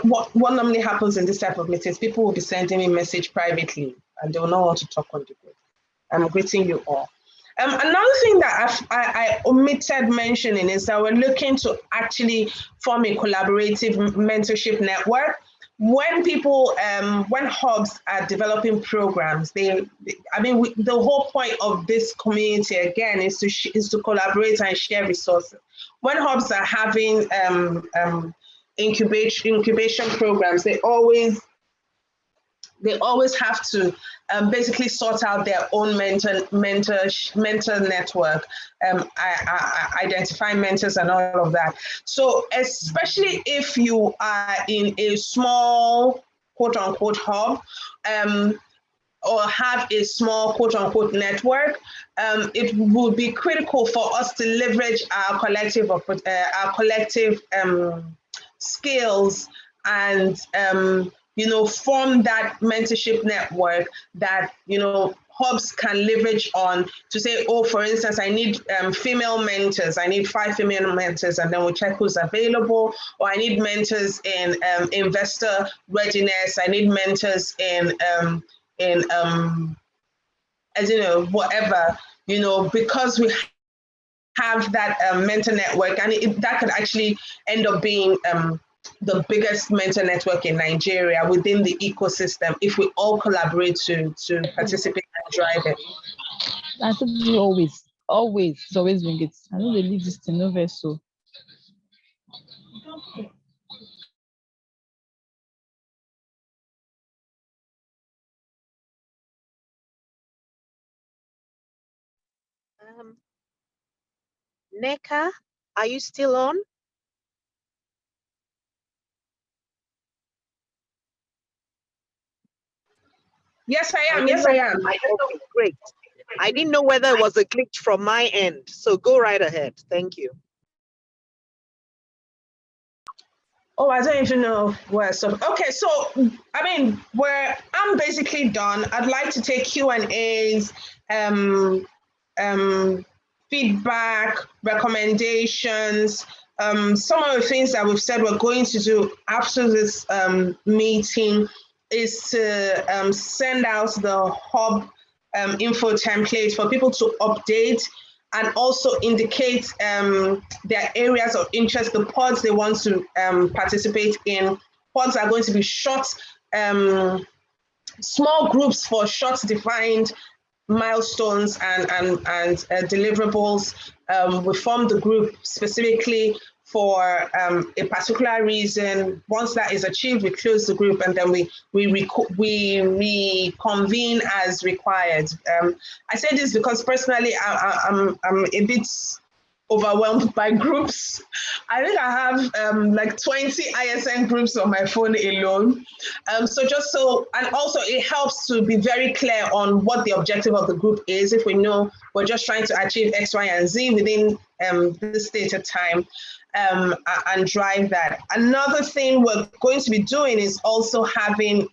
What normally happens in this type of meetings, people will be sending me a message privately and they will not want to talk on the group. I'm greeting you all. Another thing that I omitted mentioning is that we're looking to actually form a collaborative mentorship network. When people, when hubs are developing programs, the whole point of this community, again, is to collaborate and share resources. When hubs are having incubation programs, they always have to basically sort out their own mentor network, identify mentors and all of that. So especially if you are in a small quote unquote hub, or have a small quote unquote network, it would be critical for us to leverage our collective skills and form that mentorship network that hubs can leverage on to say, oh, for instance, I need female mentors. I need 5 female mentors, and then we check who's available. Or I need mentors in investor readiness. I need mentors in whatever, because we have that mentor network, and that could actually end up being the biggest mentor network in Nigeria within the ecosystem if we all collaborate to participate and drive it. I think always bring it. I know they leave this thing over, so. Neka, are you still on? Yes, I am. Yes, I am. Okay, great. I didn't know whether it was a glitch from my end, so go right ahead. Thank you. Oh, I don't even know where. So, okay, so I'm basically done. I'd like to take Q&As, feedback, recommendations, some of the things that we've said we're going to do after this meeting is to send out the hub info template for people to update and also indicate their areas of interest, the pods they want to participate in. Pods are going to be short, small groups for short defined milestones and deliverables. We formed the group specifically for a particular reason. Once that is achieved, we close the group and then we reconvene as required. I say this because personally, I'm a bit overwhelmed by groups. I think I have like 20 ISN groups on my phone alone. And also it helps to be very clear on what the objective of the group is. If we know we're just trying to achieve X, Y, and Z within this data time and drive that. Another thing we're going to be doing is also having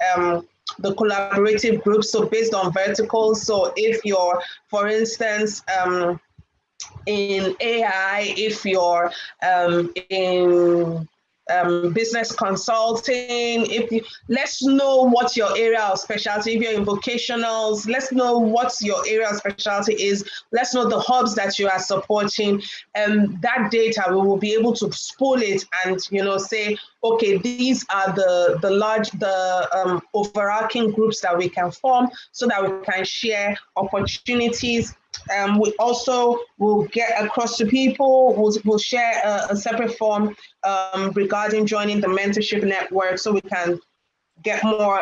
the collaborative groups, so based on verticals. So if you're, for instance, in AI, if you're in business consulting, if you, let's know what your area of specialty, if you're in vocationals, let's know what your area of specialty is, let's know the hubs that you are supporting, and that data we will be able to spool it and, you know, say, okay, these are the overarching groups that we can form so that we can share opportunities. We also will get across to people, we'll share a separate form regarding joining the mentorship network so we can get more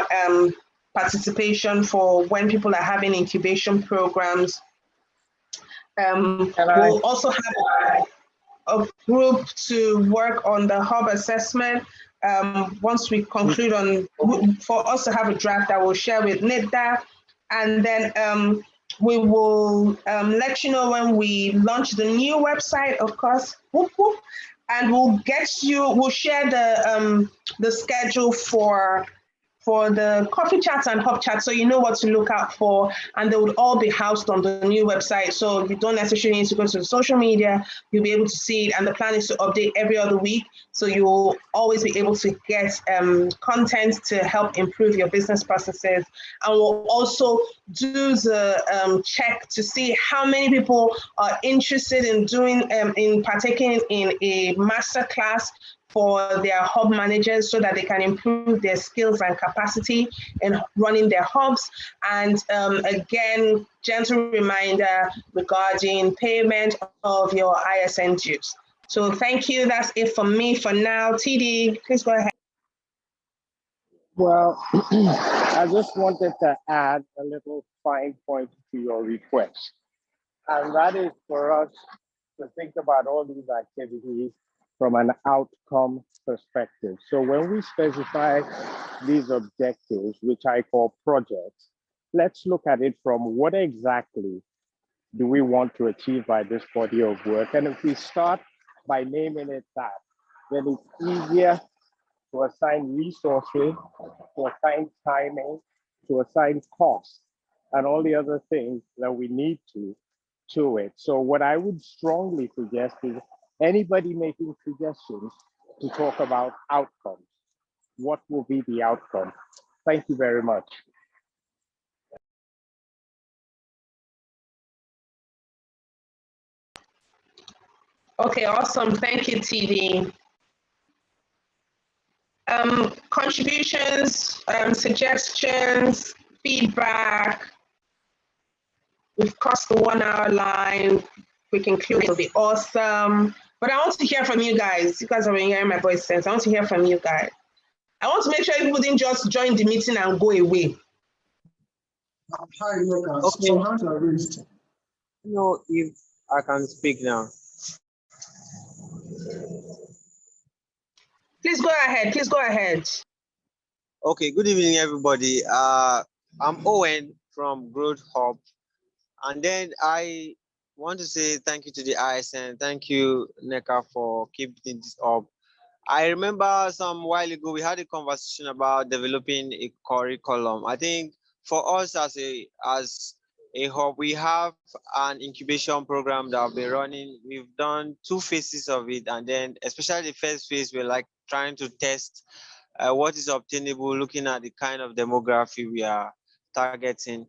participation for when people are having incubation programs. We'll also have a group to work on the hub assessment. Once we conclude on, for us to have a draft that we'll share with NIDA, and then we will let you know when we launch the new website, of course, whoop, whoop, and we'll share the schedule for the coffee chats and hub chats, so you know what to look out for, and they would all be housed on the new website. So you don't necessarily need to go to the social media, you'll be able to see it, and the plan is to update every other week. So you'll always be able to get content to help improve your business processes. And we'll also do the check to see how many people are interested in in partaking in a masterclass for their hub managers so that they can improve their skills and capacity in running their hubs. And again, gentle reminder regarding payment of your ISN dues. So thank you, that's it from me for now. TD, please go ahead. Well, I just wanted to add a little fine point to your request. And that is for us to think about all these activities from an outcome perspective. So when we specify these objectives, which I call projects, let's look at it from what exactly do we want to achieve by this body of work. And if we start by naming it that, then it's easier to assign resources, to assign timing, to assign costs, and all the other things that we need to it. So what I would strongly suggest is anybody making suggestions to talk about outcomes. What will be the outcome? Thank you very much. Okay, awesome. Thank you, TD. Contributions, suggestions, feedback. We've crossed the 1 hour line. We can conclude, it'll be awesome. But I want to hear from you guys. You guys have been hearing my voice since. I want to hear from you guys. I want to make sure people didn't just join the meeting and go away. Hi, Lucas. Okay. Some hands are raised. No, if I can speak now. Please go ahead. Please go ahead. Okay, good evening, everybody. I'm Owen from Growth Hub. And then I want to say thank you to the ISN. Thank you, NECA, for keeping this up. I remember some while ago, we had a conversation about developing a curriculum. I think for us as a hub, we have an incubation program that I've been running. We've done 2 phases of it. And then especially the first phase, we're like trying to test what is obtainable, looking at the kind of demography we are targeting.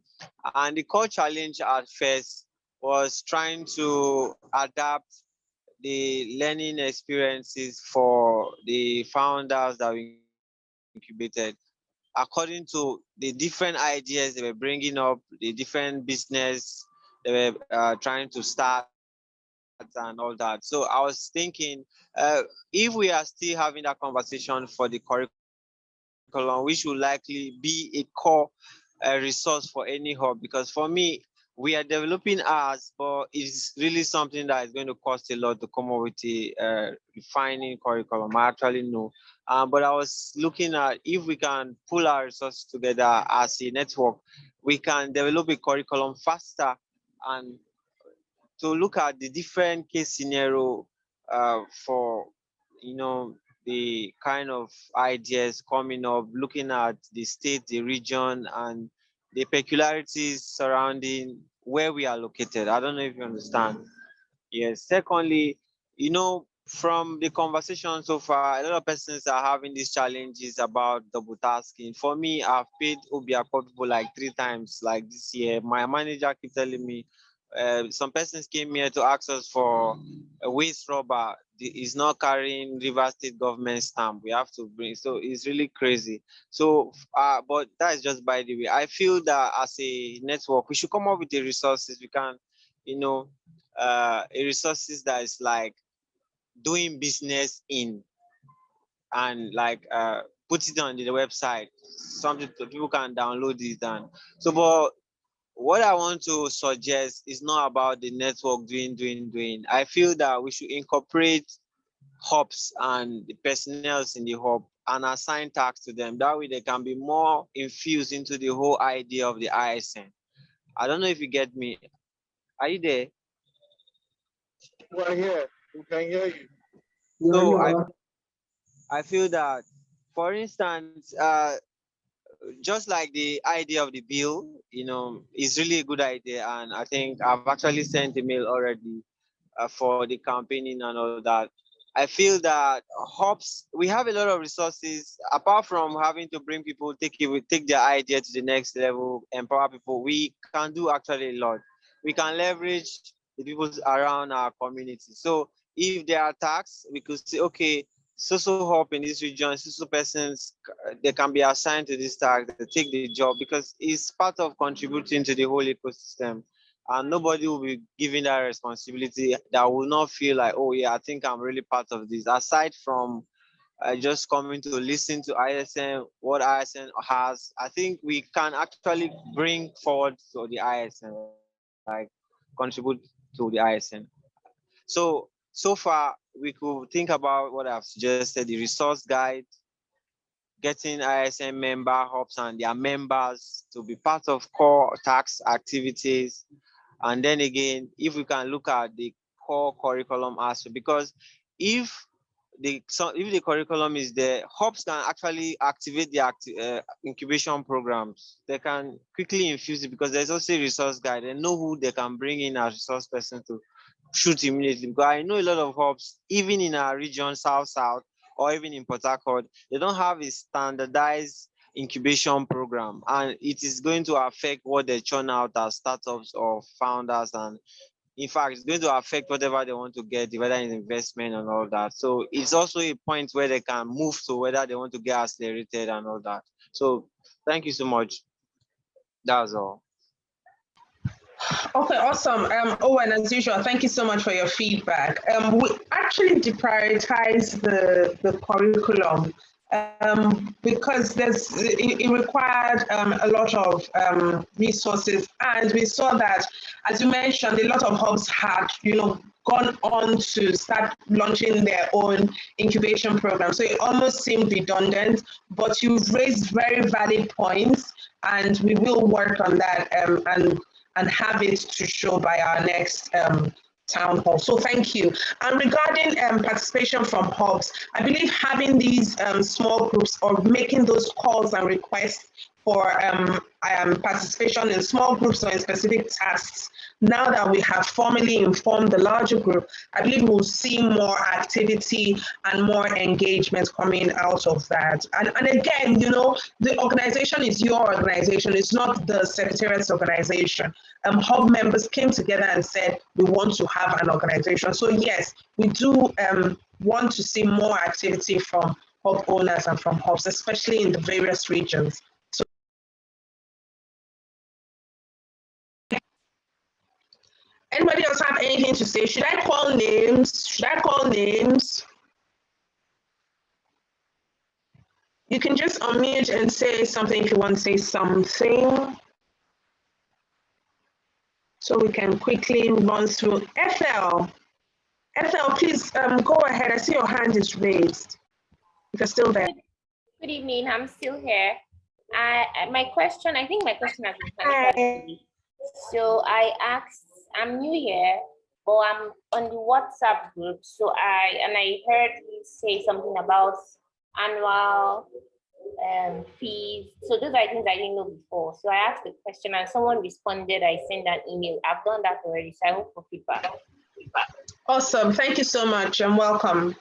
And the core challenge at first was trying to adapt the learning experiences for the founders that we incubated according to the different ideas they were bringing up, the different business they were trying to start and all that. So I was thinking, if we are still having that conversation for the curriculum, which will likely be a core resource for any hub, because for me, we are developing ours, but it's really something that is going to cost a lot to come up with a refining curriculum. I actually know. But I was looking at if we can pull our resources together as a network, we can develop a curriculum faster and to look at the different case scenario for, you know, the kind of ideas coming up, looking at the state, the region, and the peculiarities surrounding where we are located. I don't know if you understand. Yes. Secondly, you know, from the conversation so far, a lot of persons are having these challenges about double tasking. For me, I've paid Obiako people like 3 times, like this year. My manager keeps telling me, some persons came here to ask us for a waste rubber. Is not carrying River State government stamp. We have to bring. So it's really crazy. So, but that is just by the way. I feel that as a network, we should come up with the resources we can, you know, a resources that is like doing business in, and like put it on the website, something that people can download it. And so, but what I want to suggest is not about the network doing. I feel that we should incorporate hubs and the personnel in the hub and assign tasks to them. That way they can be more infused into the whole idea of the ISN. I don't know if you get me. Are you there? We're here. We can hear you. So Yeah, I feel that, for instance, just like the idea of the bill, you know, is really a good idea, and I think I've actually sent a mail already for the campaigning and all that. I feel that hops, we have a lot of resources apart from having to bring people take their idea to the next level, empower people. We can do actually a lot. We can leverage the people around our community. So if there are tasks, we could say, okay, so hop in this region, so persons, they can be assigned to this task, they take the job, because it's part of contributing to the whole ecosystem. And nobody will be given that responsibility that will not feel like, oh yeah, I think I'm really part of this. Aside from just coming to listen to ISN, what ISN has, I think we can actually bring forward to the ISN, like contribute to the ISN. So far, we could think about what I've suggested: the resource guide, getting ISN member hubs and their members to be part of core tax activities. And then again, if we can look at the core curriculum aspect, because if the curriculum is there, hubs can actually activate the incubation programs. They can quickly infuse it because there's also a resource guide. They know who they can bring in as resource person to shoot immediately. Because I know a lot of hubs, even in our region, South, or even in Port Harcourt, they don't have a standardized incubation program, and it is going to affect what they churn out as startups or founders. And in fact, it's going to affect whatever they want to get, whether in investment and all that. So it's also a point where they can move to whether they want to get accelerated and all that. So thank you so much. That's all. Okay, awesome. Owen, as usual, thank you so much for your feedback. We actually deprioritize the curriculum because it required a lot of resources, and we saw that, as you mentioned, a lot of hubs had, gone on to start launching their own incubation program. So it almost seemed redundant, but you've raised very valid points, and we will work on that and have it to show by our next town hall. So thank you. And regarding participation from hubs, I believe having these small groups or making those calls and requests for participation in small groups or in specific tasks, now that we have formally informed the larger group, I believe we'll see more activity and more engagement coming out of that. And again, the organization is your organization. It's not the Secretariat's organization. Hub members came together and said, we want to have an organization. So yes, we do want to see more activity from hub owners and from hubs, especially in the various regions. So anybody else have anything to say? Should I call names? You can just unmute and say something if you want to say something. So we can quickly run through. Ethel, please go ahead. I see your hand is raised. If you're still there. Good evening. I'm still here. My question has been answered. So I asked, I'm new here. but I'm on the WhatsApp group. So I heard you say something about annual fees. So those are things I didn't know before. So I asked the question and someone responded. I sent an email. I've done that already. So I hope for feedback. Awesome. Thank you so much and welcome.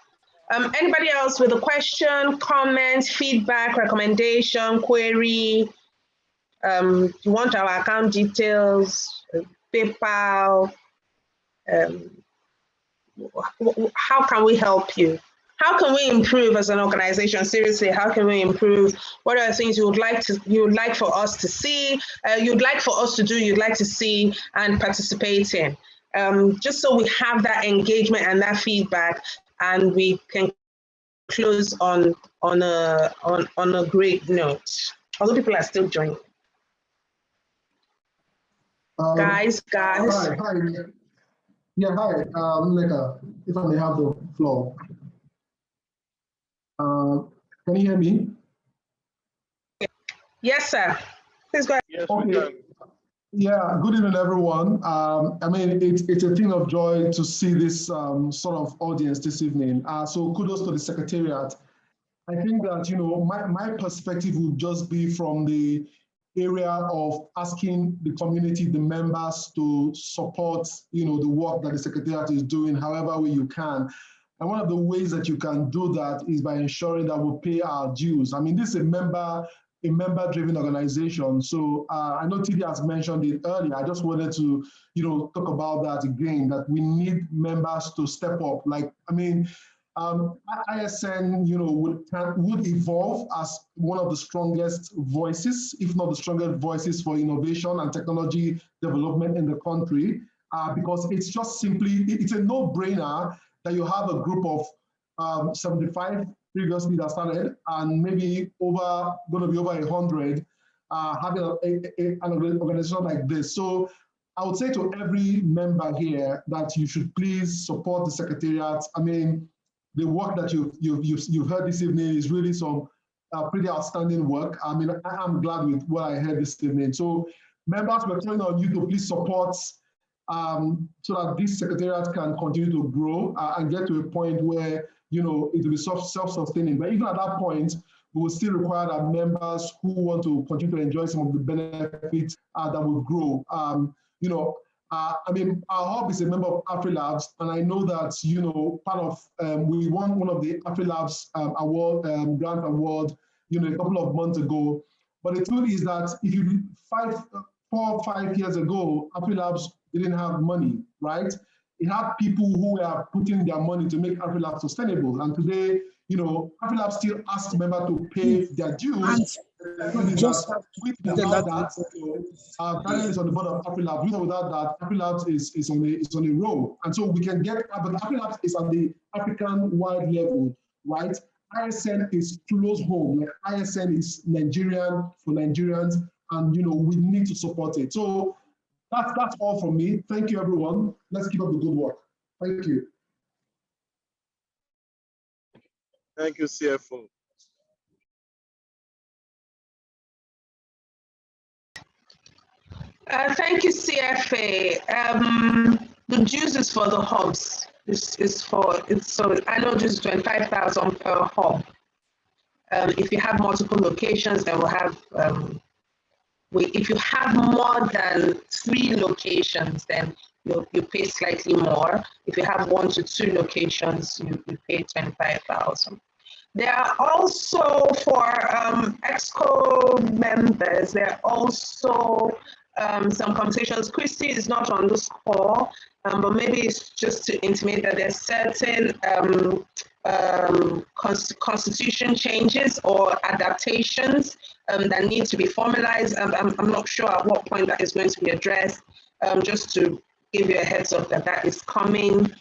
Anybody else with a question, comment, feedback, recommendation, query? You want our account details, PayPal? How can we help you? How can we improve as an organization? Seriously, how can we improve? What are the things you would like for us to see? You'd like for us to do? You'd like to see and participate in? Just so we have that engagement and that feedback, and we can close on a great note. Although people are still joining. Guys. Hi. Yeah, hi, Neka, if I may have the floor. Can you hear me? Yes, sir. Please go ahead. Yes, okay. Yeah, good evening, everyone. I mean, it's a thing of joy to see this sort of audience this evening. So kudos to the Secretariat. I think that, my perspective would just be from the area of asking the community, the members, to support, the work that the Secretariat is doing however way you can. And one of the ways that you can do that is by ensuring that we pay our dues. I mean, this is a member-driven organization. So I know TD has mentioned it earlier. I just wanted to, talk about that again, that we need members to step up. Like, I mean, ISN, would evolve as one of the strongest voices, if not the strongest voices for innovation and technology development in the country, because it's just simply, it's a no-brainer that you have a group of 75 previously that started, and maybe going to be over 100 having an organization like this. So I would say to every member here that you should please support the Secretariat. I mean, the work that you've heard this evening is really some pretty outstanding work. I mean, I'm glad with what I heard this evening. So members, we're calling on you to please support so that this Secretariat can continue to grow and get to a point where, it will be self-sustaining. But even at that point, we will still require that members who want to continue to enjoy some of the benefits that will grow. I mean, our hub is a member of AfriLabs, and I know that, part of, we won one of the AfriLabs award, grant award, a couple of months ago. But the truth is that if you 4 or 5 years ago, AfriLabs didn't have money, right? It had people who were putting their money to make AfriLabs sustainable. And today, AfriLabs still asks members to pay their dues. Just without that, Daniel is on the board of AfriLabs. Without that, AfriLabs is on a roll. And so we can get, but AfriLabs is on the African-wide level, right? ISN is close home. Like ISN is Nigerian for Nigerians, and we need to support it. So that's all from me. Thank you, everyone. Let's keep up the good work. Thank you. Thank you, CFO. Thank you, CFA. The dues is for the hubs. So I know this is 25,000 per hub. If you have multiple locations, then we'll have. If you have more than 3 locations, then you pay slightly more. If you have 1 to 2 locations, you pay 25,000. There are also for EXCO members. There are also some conversations. Christy is not on this call, but maybe it's just to intimate that there's certain constitution changes or adaptations that need to be formalized. I'm not sure at what point that is going to be addressed, just to give you a heads up that is coming.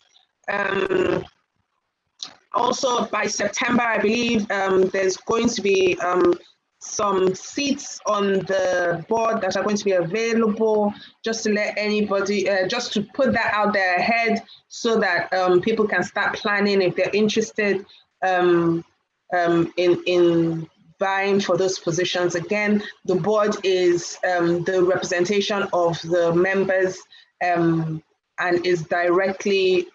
Also, by September, I believe there's going to be some seats on the board that are going to be available, just to let anybody, just to put that out there ahead so that people can start planning if they're interested in vying for those positions. Again, the board is the representation of the members and is directly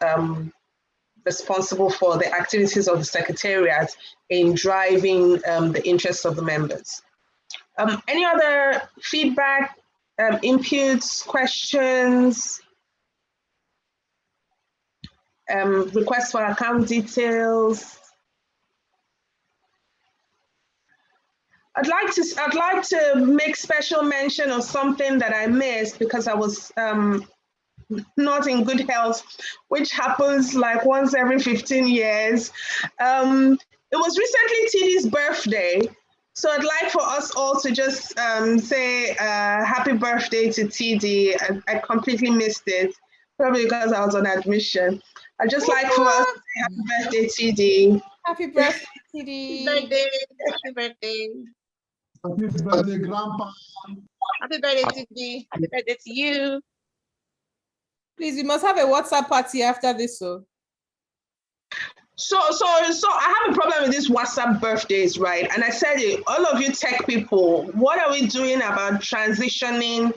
responsible for the activities of the Secretariat in driving the interests of the members. Any other feedback, inputs, questions, requests for account details? I'd like to make special mention of something that I missed because I was not in good health, which happens like once every 15 years. It was recently TD's birthday. So I'd like for us all to just say happy birthday to TD. I completely missed it, probably because I was on admission. I'd just like for us to say happy birthday, TD. Happy birthday, TD. Happy birthday. Happy birthday. Happy birthday, Grandpa. Happy birthday, TD. Happy birthday to you. Please, we must have a WhatsApp party after this. So I have a problem with these WhatsApp birthdays, right? And I said it, all of you tech people, what are we doing about transitioning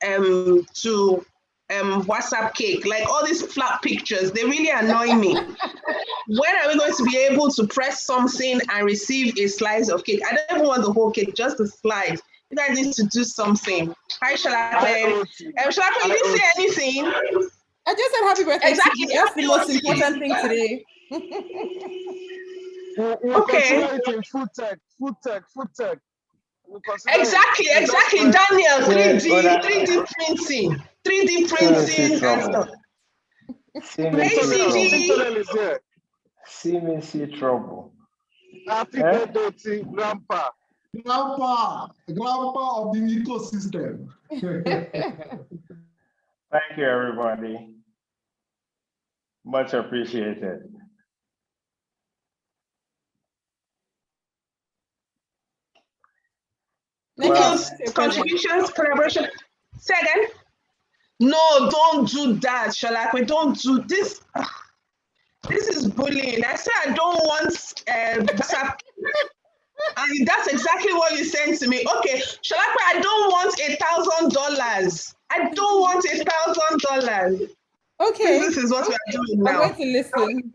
to WhatsApp cake? Like all these flat pictures, they really annoy me. When are we going to be able to press something and receive a slice of cake? I don't even want the whole cake, just the slice. You guys need to do something. Hi, Shalakwe. Shalakwe, you didn't say anything. I just said happy birthday. Exactly. That's the most important thing today. Okay. Food tech. Exactly. Daniel, 3D printing. 3D printing and stuff. ACG. See me see trouble. Happy birthday to Grandpa. Grandpa of the ecosystem. Thank you, everybody. Much appreciated. Contributions, collaboration. Second, no, don't do that, Shalakwe. Don't do this. This is bullying. I said I don't want WhatsApp. And that's exactly what you sent to me. Okay, Shalakwe, I don't want $1,000. I don't want $1,000. Okay. This is what we are doing now. I'm going to listen.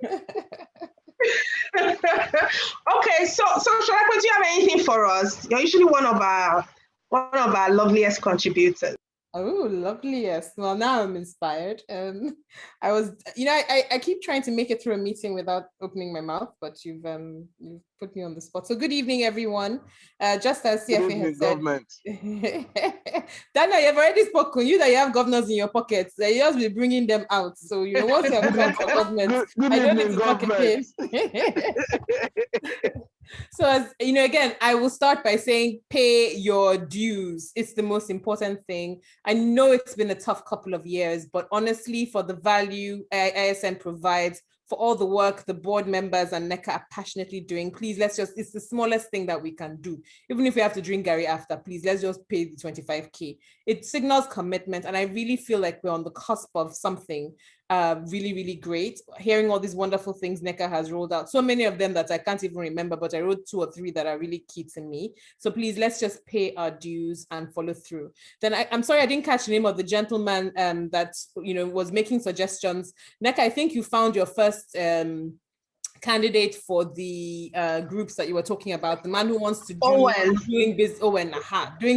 Okay, so Shalakwe, do you have anything for us? You're usually one of our loveliest contributors. Oh, loveliest. Well, now I'm inspired. I was, I keep trying to make it through a meeting without opening my mouth, but you've put me on the spot. So good evening, everyone. Just as CFA has said. Government. Daniel, you've already spoken. You that you have governors in your pockets, you just be bringing them out. So, once you have come for government, I don't need to talk again. So as again, I will start by saying pay your dues. It's the most important thing. I know it's been a tough couple of years, but honestly, for the value ISN provides, for all the work the board members and NECA are passionately doing, please, it's the smallest thing that we can do. Even if we have to drink Gary after, please, let's just pay the 25K. It signals commitment, and I really feel like we're on the cusp of something really, really great. Hearing all these wonderful things NECA has rolled out, so many of them that I can't even remember, but I wrote 2 or 3 that are really key to me. So please, let's just pay our dues and follow through. Then I'm sorry, I didn't catch the name of the gentleman that was making suggestions. NECA, I think you found your first candidate for the groups that you were talking about, the man who wants to do doing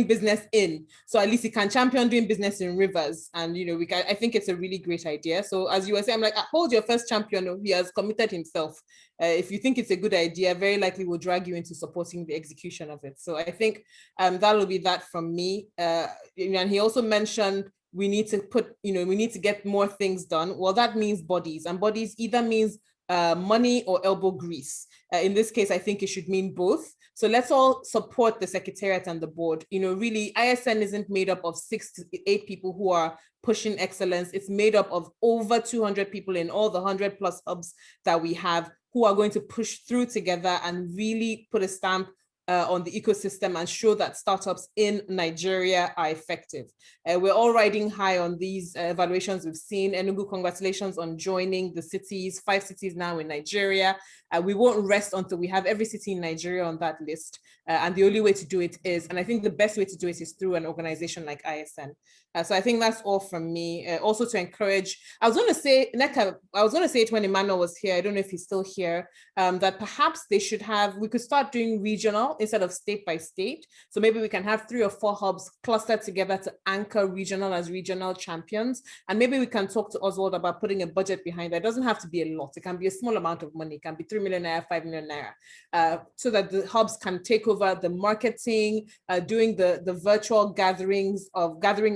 business in, so at least he can champion doing business in rivers, and I think it's a really great idea. So as you were saying, I'm like, hold your first champion. He has committed himself. If you think it's a good idea, very likely we'll drag you into supporting the execution of it. So I think that will be that from me. And he also mentioned we need to we need to get more things done. Well, that means bodies, and bodies either means money or elbow grease. In this case, I think it should mean both. So let's all support the Secretariat and the board. Really, ISN isn't made up of 6 to 8 people who are pushing excellence. It's made up of over 200 people in all the 100+ hubs that we have, who are going to push through together and really put a stamp on the ecosystem and show that startups in Nigeria are effective. We're all riding high on these evaluations we've seen. Enugu, congratulations on joining the cities, 5 cities now in Nigeria. We won't rest until we have every city in Nigeria on that list. And the only way to do it is, and I think the best way to do it is through an organization like ISN. So I think that's all from me. Also to encourage, I was going to say, Neka, I was going to say it when Emmanuel was here, I don't know if he's still here, that perhaps they should have, we could start doing regional instead of state by state. So maybe we can have 3 or 4 hubs clustered together to anchor regional as regional champions. And maybe we can talk to Oswald about putting a budget behind that. It doesn't have to be a lot. It can be a small amount of money. It can be 3 million naira, 5 million naira, so that the hubs can take over the marketing, doing the virtual gathering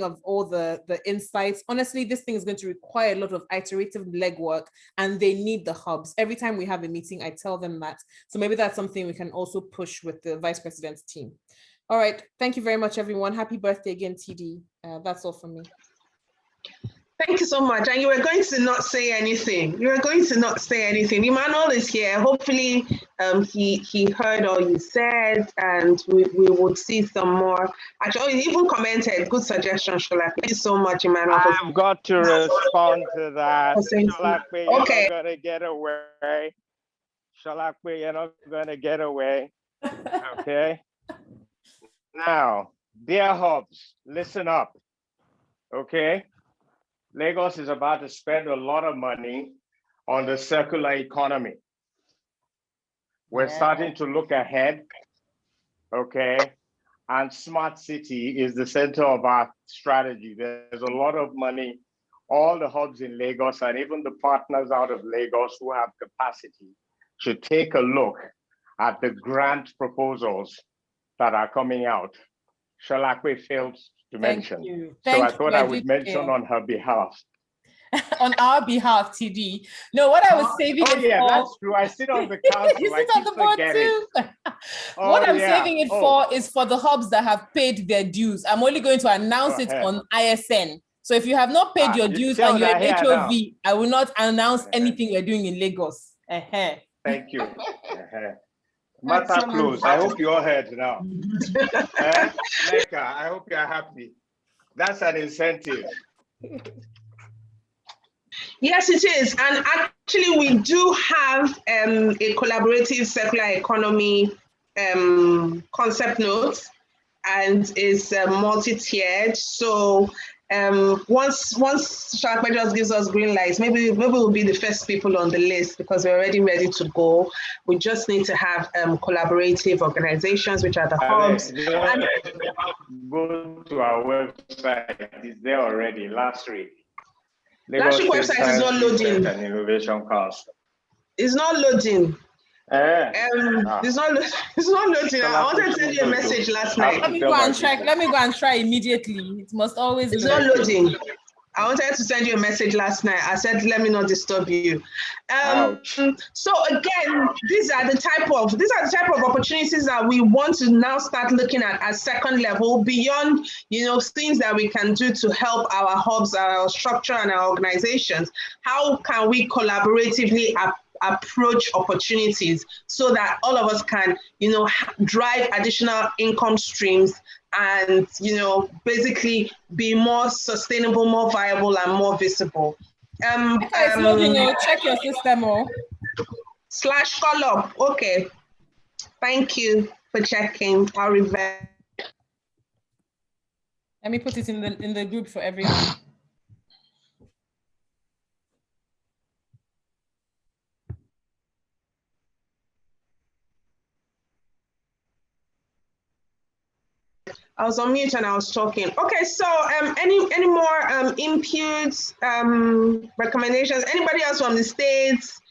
of all the insights. Honestly, this thing is going to require a lot of iterative legwork, and they need the hubs. Every time we have a meeting, I tell them that. So maybe that's something we can also push with the Vice President's team. All right, thank you very much, everyone. Happy birthday again, TD. That's all from me. Thank you so much. And you were going to not say anything. You were going to not say anything. Emmanuel is here. Hopefully he heard all you said, and we will see some more. Actually, he even commented, good suggestion, Shola. Thank you so much, Emmanuel. I've got to respond to that. Sholakwe, you're okay. not going to get away. Sholakwe, you're not going to get away. Okay? Now, dear hubs, listen up. Okay? Lagos is about to spend a lot of money on the circular economy. We're starting to look ahead, okay? And smart city is the center of our strategy. There's a lot of money. All the hubs in Lagos and even the partners out of Lagos who have capacity should take a look at the grant proposals that are coming out. Sholakwe failed to mention. So I thought I would mention on her behalf. On our behalf, TD. No, what I was saving it for. That's true. I sit on the council. You sit on the board too. What I'm saving it for is for the hubs that have paid their dues. I'm only going to announce it on ISN. So if you have not paid your dues and you're an HOV, I will not announce anything we're doing in Lagos. Thank you. Matter closed. I hope you're heard now. Neka, I hope you're happy. That's an incentive. Yes, it is. And actually, we do have a collaborative circular economy concept note, and it's multi-tiered. So once Sharkbait just gives us green lights, maybe we'll be the first people on the list because we're already ready to go. We just need to have collaborative organizations, which are the hubs. Go to our website. It's there already last week. Last week website is not loading. An innovation council. It's not loading. It's not loading. I wanted to send you a message last night. Let me go and check. Let me go and try immediately. It must always. It's not loading. I wanted to send you a message last night. I said, let me not disturb you. So again, these are the type of opportunities that we want to now start looking at second level, beyond things that we can do to help our hubs, our structure, and our organizations. How can we collaboratively approach opportunities so that all of us can drive additional income streams and basically be more sustainable, more viable, and more visible. It's loading. Check your system. /call up. Okay. Thank you for checking. I'll revert. Let me put it in the group for everyone. I was on mute and I was talking. Okay, so any more inputs, recommendations? Anybody else from the States?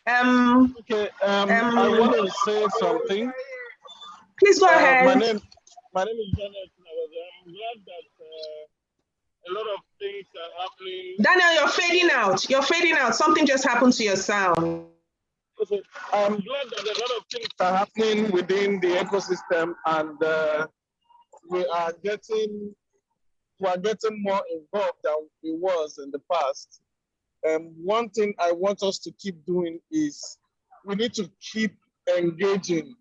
I want to say something. Please go ahead. My name is Janet. I'm glad that a lot of things are happening. Daniel, you're fading out. You're fading out. Something just happened to your sound. Okay. I'm glad that a lot of things are happening within the ecosystem, and we are getting more involved than we was in the past. One thing I want us to keep doing is we need to keep engaging.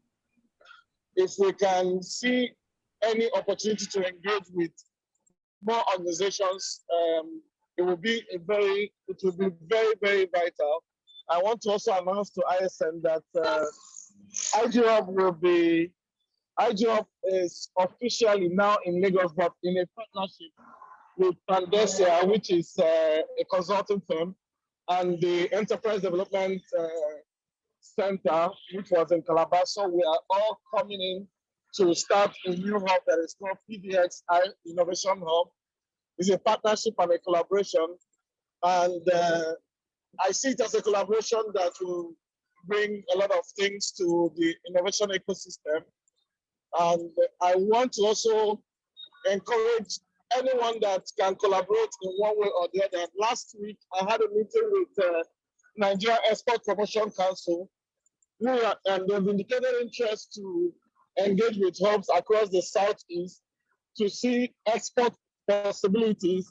if we can see any opportunity to engage with more organizations, it will be very, very vital. I want to also announce to ISN that IGHub is officially now in Lagos, but in a partnership with Pandesia, which is a consulting firm, and the Enterprise Development Center, which was in Calabar. So we are all coming in to start a new hub that is called PDXI Innovation Hub. It's a partnership and a collaboration. And I see it as a collaboration that will bring a lot of things to the innovation ecosystem. And I want to also encourage anyone that can collaborate in one way or the other. Last week, I had a meeting with Nigeria Export Promotion Council, and they've indicated interest to engage with hubs across the Southeast to see export possibilities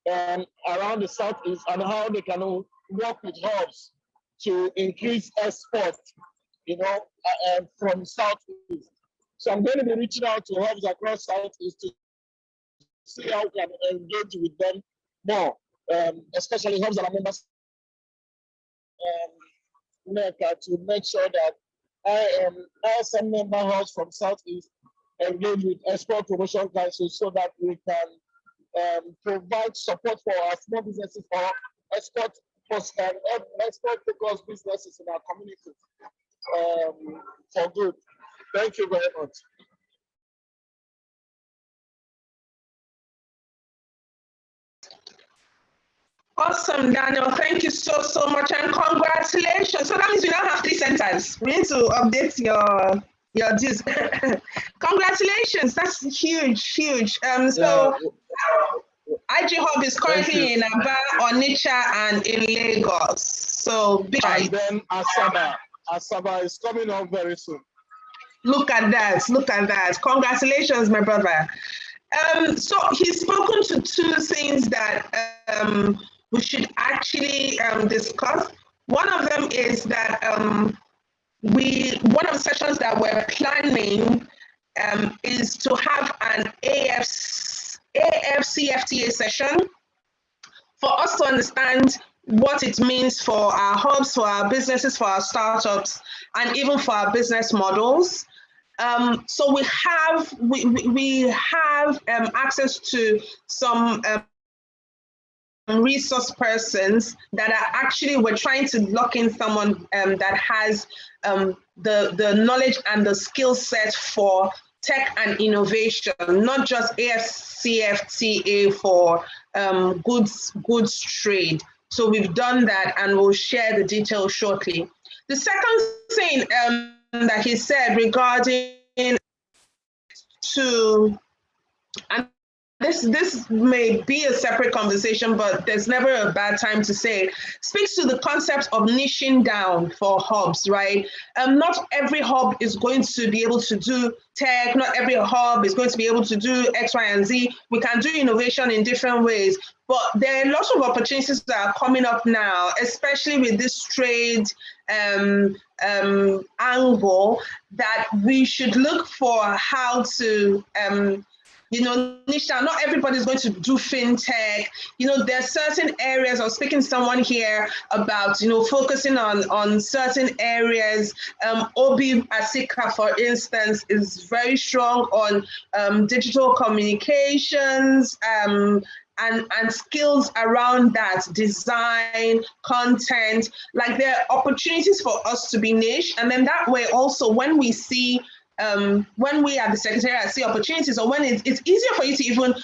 around the Southeast and how they can work with hubs to increase export, from Southeast. So I'm going to be reaching out to hubs across Southeast to see how we can engage with them more, especially hubs that are members NECA, to make sure that ISN member hubs from Southeast engage with Export Promotion Council so that we can provide support for our small businesses or export focused businesses in our community for good. Thank you very much. Awesome, Daniel. Thank you so much, and congratulations. So that means we now have 3 centers. We need to update your dues. Congratulations. That's huge. So IG Hub is currently in Aba, Onitsha, and in Lagos. So big. And then Asaba is coming up very soon. Look at that. Congratulations, my brother. So he's spoken to 2 things that we should actually discuss. One of them is that one of the sessions that we're planning is to have an AFCFTA session for us to understand what it means for our hubs, for our businesses, for our startups, and even for our business models. So we have access to some resource persons that are actually, we're trying to lock in someone that has the knowledge and the skill set for tech and innovation, not just AFCFTA for goods trade. So we've done that, and we'll share the details shortly. The second thing that he said regarding and this may be a separate conversation, but there's never a bad time to say it, speaks to the concept of niching down for hubs, right? Not every hub is going to be able to do tech, not every hub is going to be able to do X, Y, and Z. We can do innovation in different ways, but there are lots of opportunities that are coming up now, especially with this trade angle, that we should look for how to niche down. Not everybody's going to do fintech. There are certain areas. I was speaking to someone here about, focusing on certain areas. Obi Asika, for instance, is very strong on digital communications, and skills around that, design, content. Like, there are opportunities for us to be niche. And then that way also, when we see when we at the Secretariat see opportunities, or when it's easier for you to even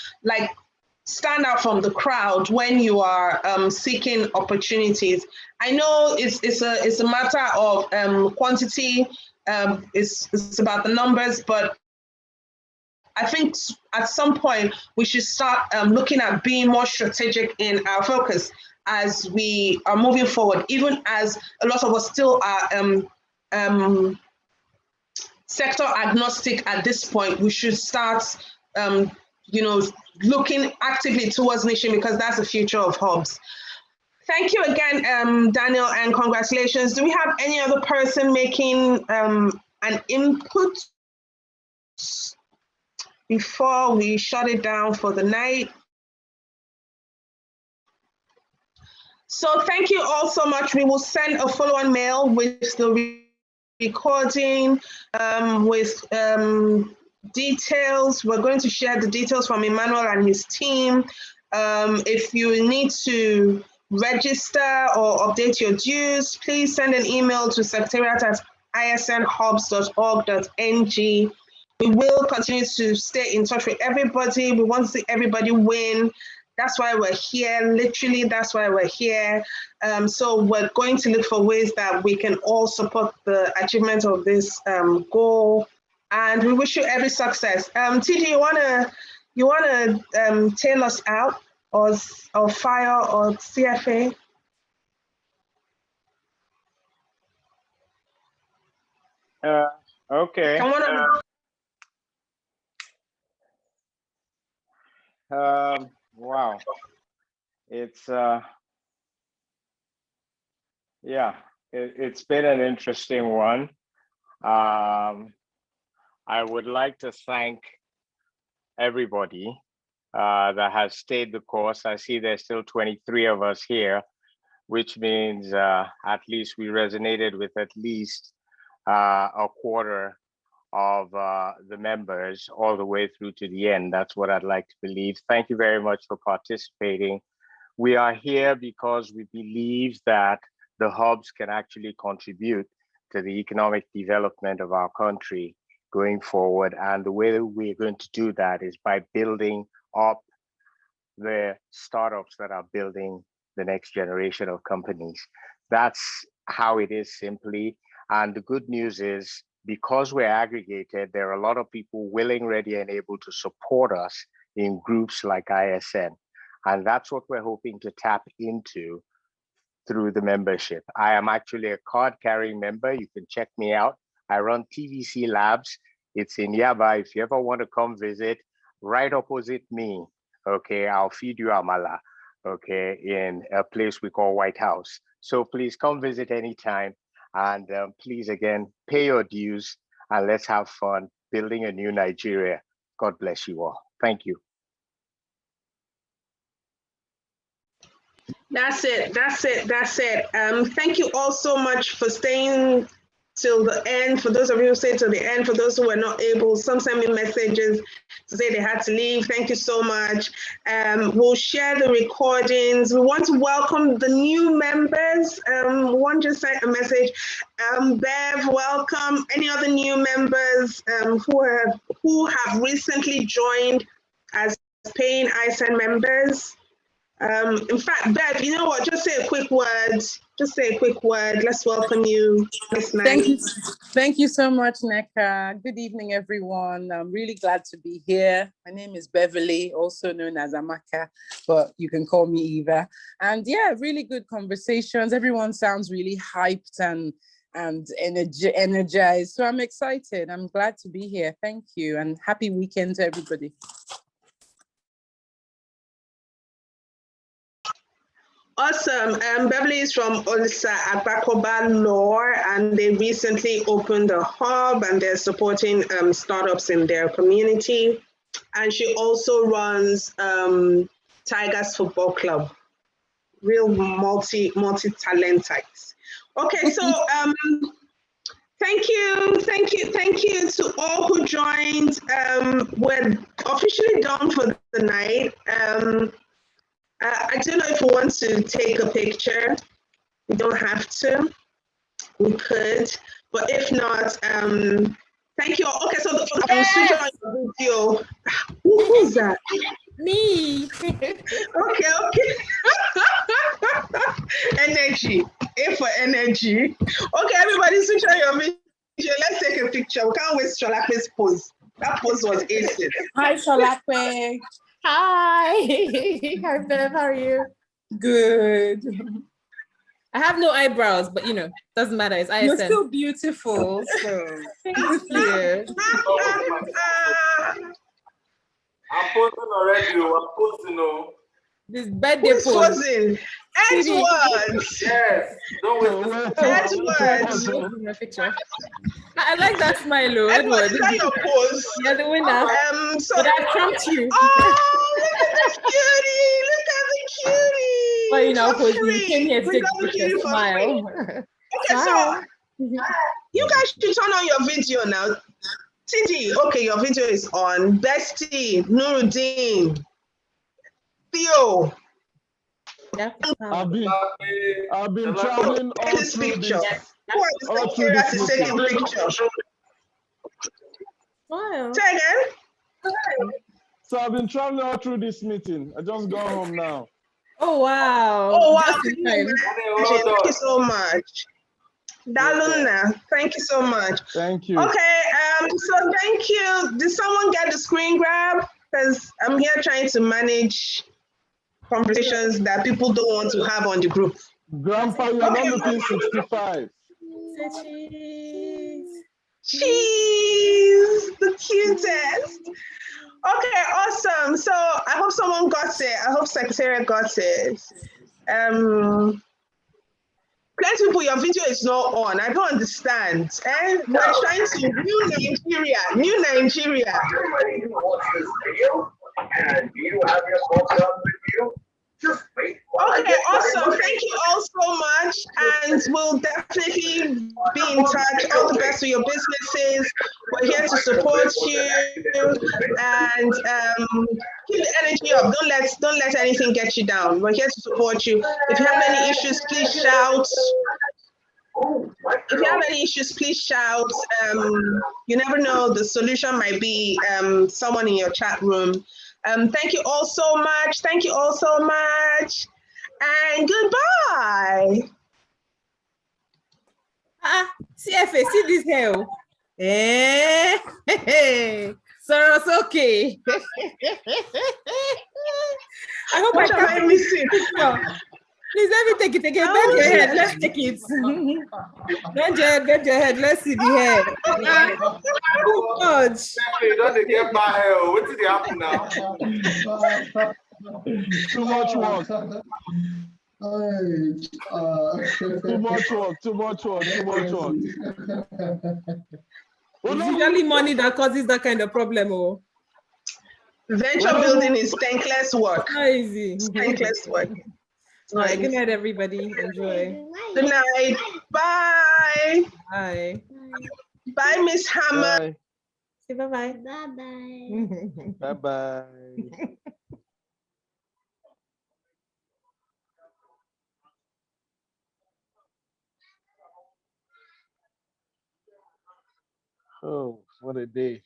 stand out from the crowd when you are seeking opportunities. I know it's a matter of quantity, it's about the numbers, but I think at some point we should start looking at being more strategic in our focus as we are moving forward, even as a lot of us still are sector agnostic at this point. We should start, looking actively towards niching, because that's the future of hubs. Thank you again, Daniel, and congratulations. Do we have any other person making an input before we shut it down for the night. So thank you all so much. We will send a follow-on mail with the recording, with details. We're going to share the details from Emmanuel and his team. If you need to register or update your dues, please send an email to secretariat@isnhubs.org.ng. We will continue to stay in touch with everybody. We want to see everybody win. That's why we're here. Literally, that's why we're here. So we're going to look for ways that we can all support the achievement of this goal. And we wish you every success. TD, you wanna tail us out, or Fire or CFA? Okay. Wow. It's yeah, it's been an interesting one. I would like to thank everybody that has stayed the course. I see there's still 23 of us here, which means at least we resonated with at least a quarter of the members all the way through to the end. That's what I'd like to believe. Thank you very much for participating. We are here because we believe that the hubs can actually contribute to the economic development of our country going forward. And the way that we're going to do that is by building up the startups that are building the next generation of companies. That's how it is simply. And the good news is, because we're aggregated, there are a lot of people willing, ready, and able to support us in groups like ISN. And that's what we're hoping to tap into through the membership. I am actually a card-carrying member. You can check me out. I run TVC Labs. It's in Yaba. If you ever want to come visit, right opposite me, okay, I'll feed you amala, okay, in a place we call White House. So please come visit anytime. And please, again, pay your dues and let's have fun building a new Nigeria. God bless you all. Thank you. That's it. Thank you all so much for staying till the end. For those of you who stayed till the end, for those who were not able, some sent me messages to say they had to leave. Thank you so much. We'll share the recordings. We want to welcome the new members. One just sent a message. Bev, welcome. Any other new members who have recently joined as paying ISN members? In fact, Bev, you know what? Just say a quick word. Let's welcome you this night. Thank you so much, Neka. Good evening, everyone. I'm really glad to be here. My name is Beverly, also known as Amaka, but you can call me Eva. And yeah, really good conversations. Everyone sounds really hyped and energized. So I'm excited. I'm glad to be here. Thank you, and happy weekend to everybody. Awesome. Beverly is from Olisa Agbakoba Law, and they recently opened a hub and they're supporting startups in their community. And she also runs Tigers Football Club. Real multi-talented. Okay, so thank you to all who joined. We're officially done for the night. I don't know if we want to take a picture. We don't have to. We could, but if not, thank you all. Okay, so switch on your video. Who's that? Me. Okay. Energy. A for energy. Okay, everybody switch on your video. Let's take a picture. We can't waste Sholakwe's pose. That pose was aces. Hi, Sholakwe. Hi. Hi, Bev. How are you? Good. I have no eyebrows, but doesn't matter. It's ISN. You're still beautiful. So. Thank you. I'm posting already. I'm posting. This birthday Who's pose. posing? Edwards. Yes. Don't waste Edwards. My picture. I like that smile, oh, Edward. Is that your pose? You're the winner. So but I trumped you. Oh, look at the cutie! Look at the cutie! Well, you know, For because you free. came here to We take got the a picture, cutie for smile. free. Okay, so you guys should turn on your video now. Titi, okay, your video is on. Bestie, Nuruddin, Theo. Yeah. I've been traveling all this through picture. this. Who are the secretaries is taking pictures? Wow. Say again. So I've been traveling all through this meeting. I just got home now. Oh wow. Oh wow. Just in time. Thank you so much. Daluna, thank you so much. Thank you. Okay, so thank you. Did someone get the screen grab? Because I'm here trying to manage conversations that people don't want to have on the group. Grandpa, you're not looking 65. Cheese, the cutest. Okay, awesome. So I hope someone got it. I hope Secretariat got it. Plenty people, your video is not on. I don't understand. And we're trying to new Nigeria. And do you have your coffee on with you? Just wait. Okay, awesome. Thank you all so much. And we'll definitely be in touch. All the best for your businesses. We're here to support you. And keep the energy up. Don't let anything get you down. We're here to support you. If you have any issues, please shout. If you have any issues, please shout. You never know, the solution might be someone in your chat room. Thank you all so much. Thank you all so much. And goodbye. CFA, see this hair. So it's okay. I hope what am I missing? Please let me take it again. Bend your head. Let's take it. Bend your head. Let's see the hair. Too much. Don't get my hair. What did happen now? Too much work. Too much work. It's usually money that causes that kind of problem. Oh. Venture building is thankless work. Not easy. Thankless work. All right, good night, everybody. Enjoy. Good night. Bye. Bye. Bye, Miss Hammer. Bye. Say bye-bye. Bye-bye. Bye-bye. Oh, what a day.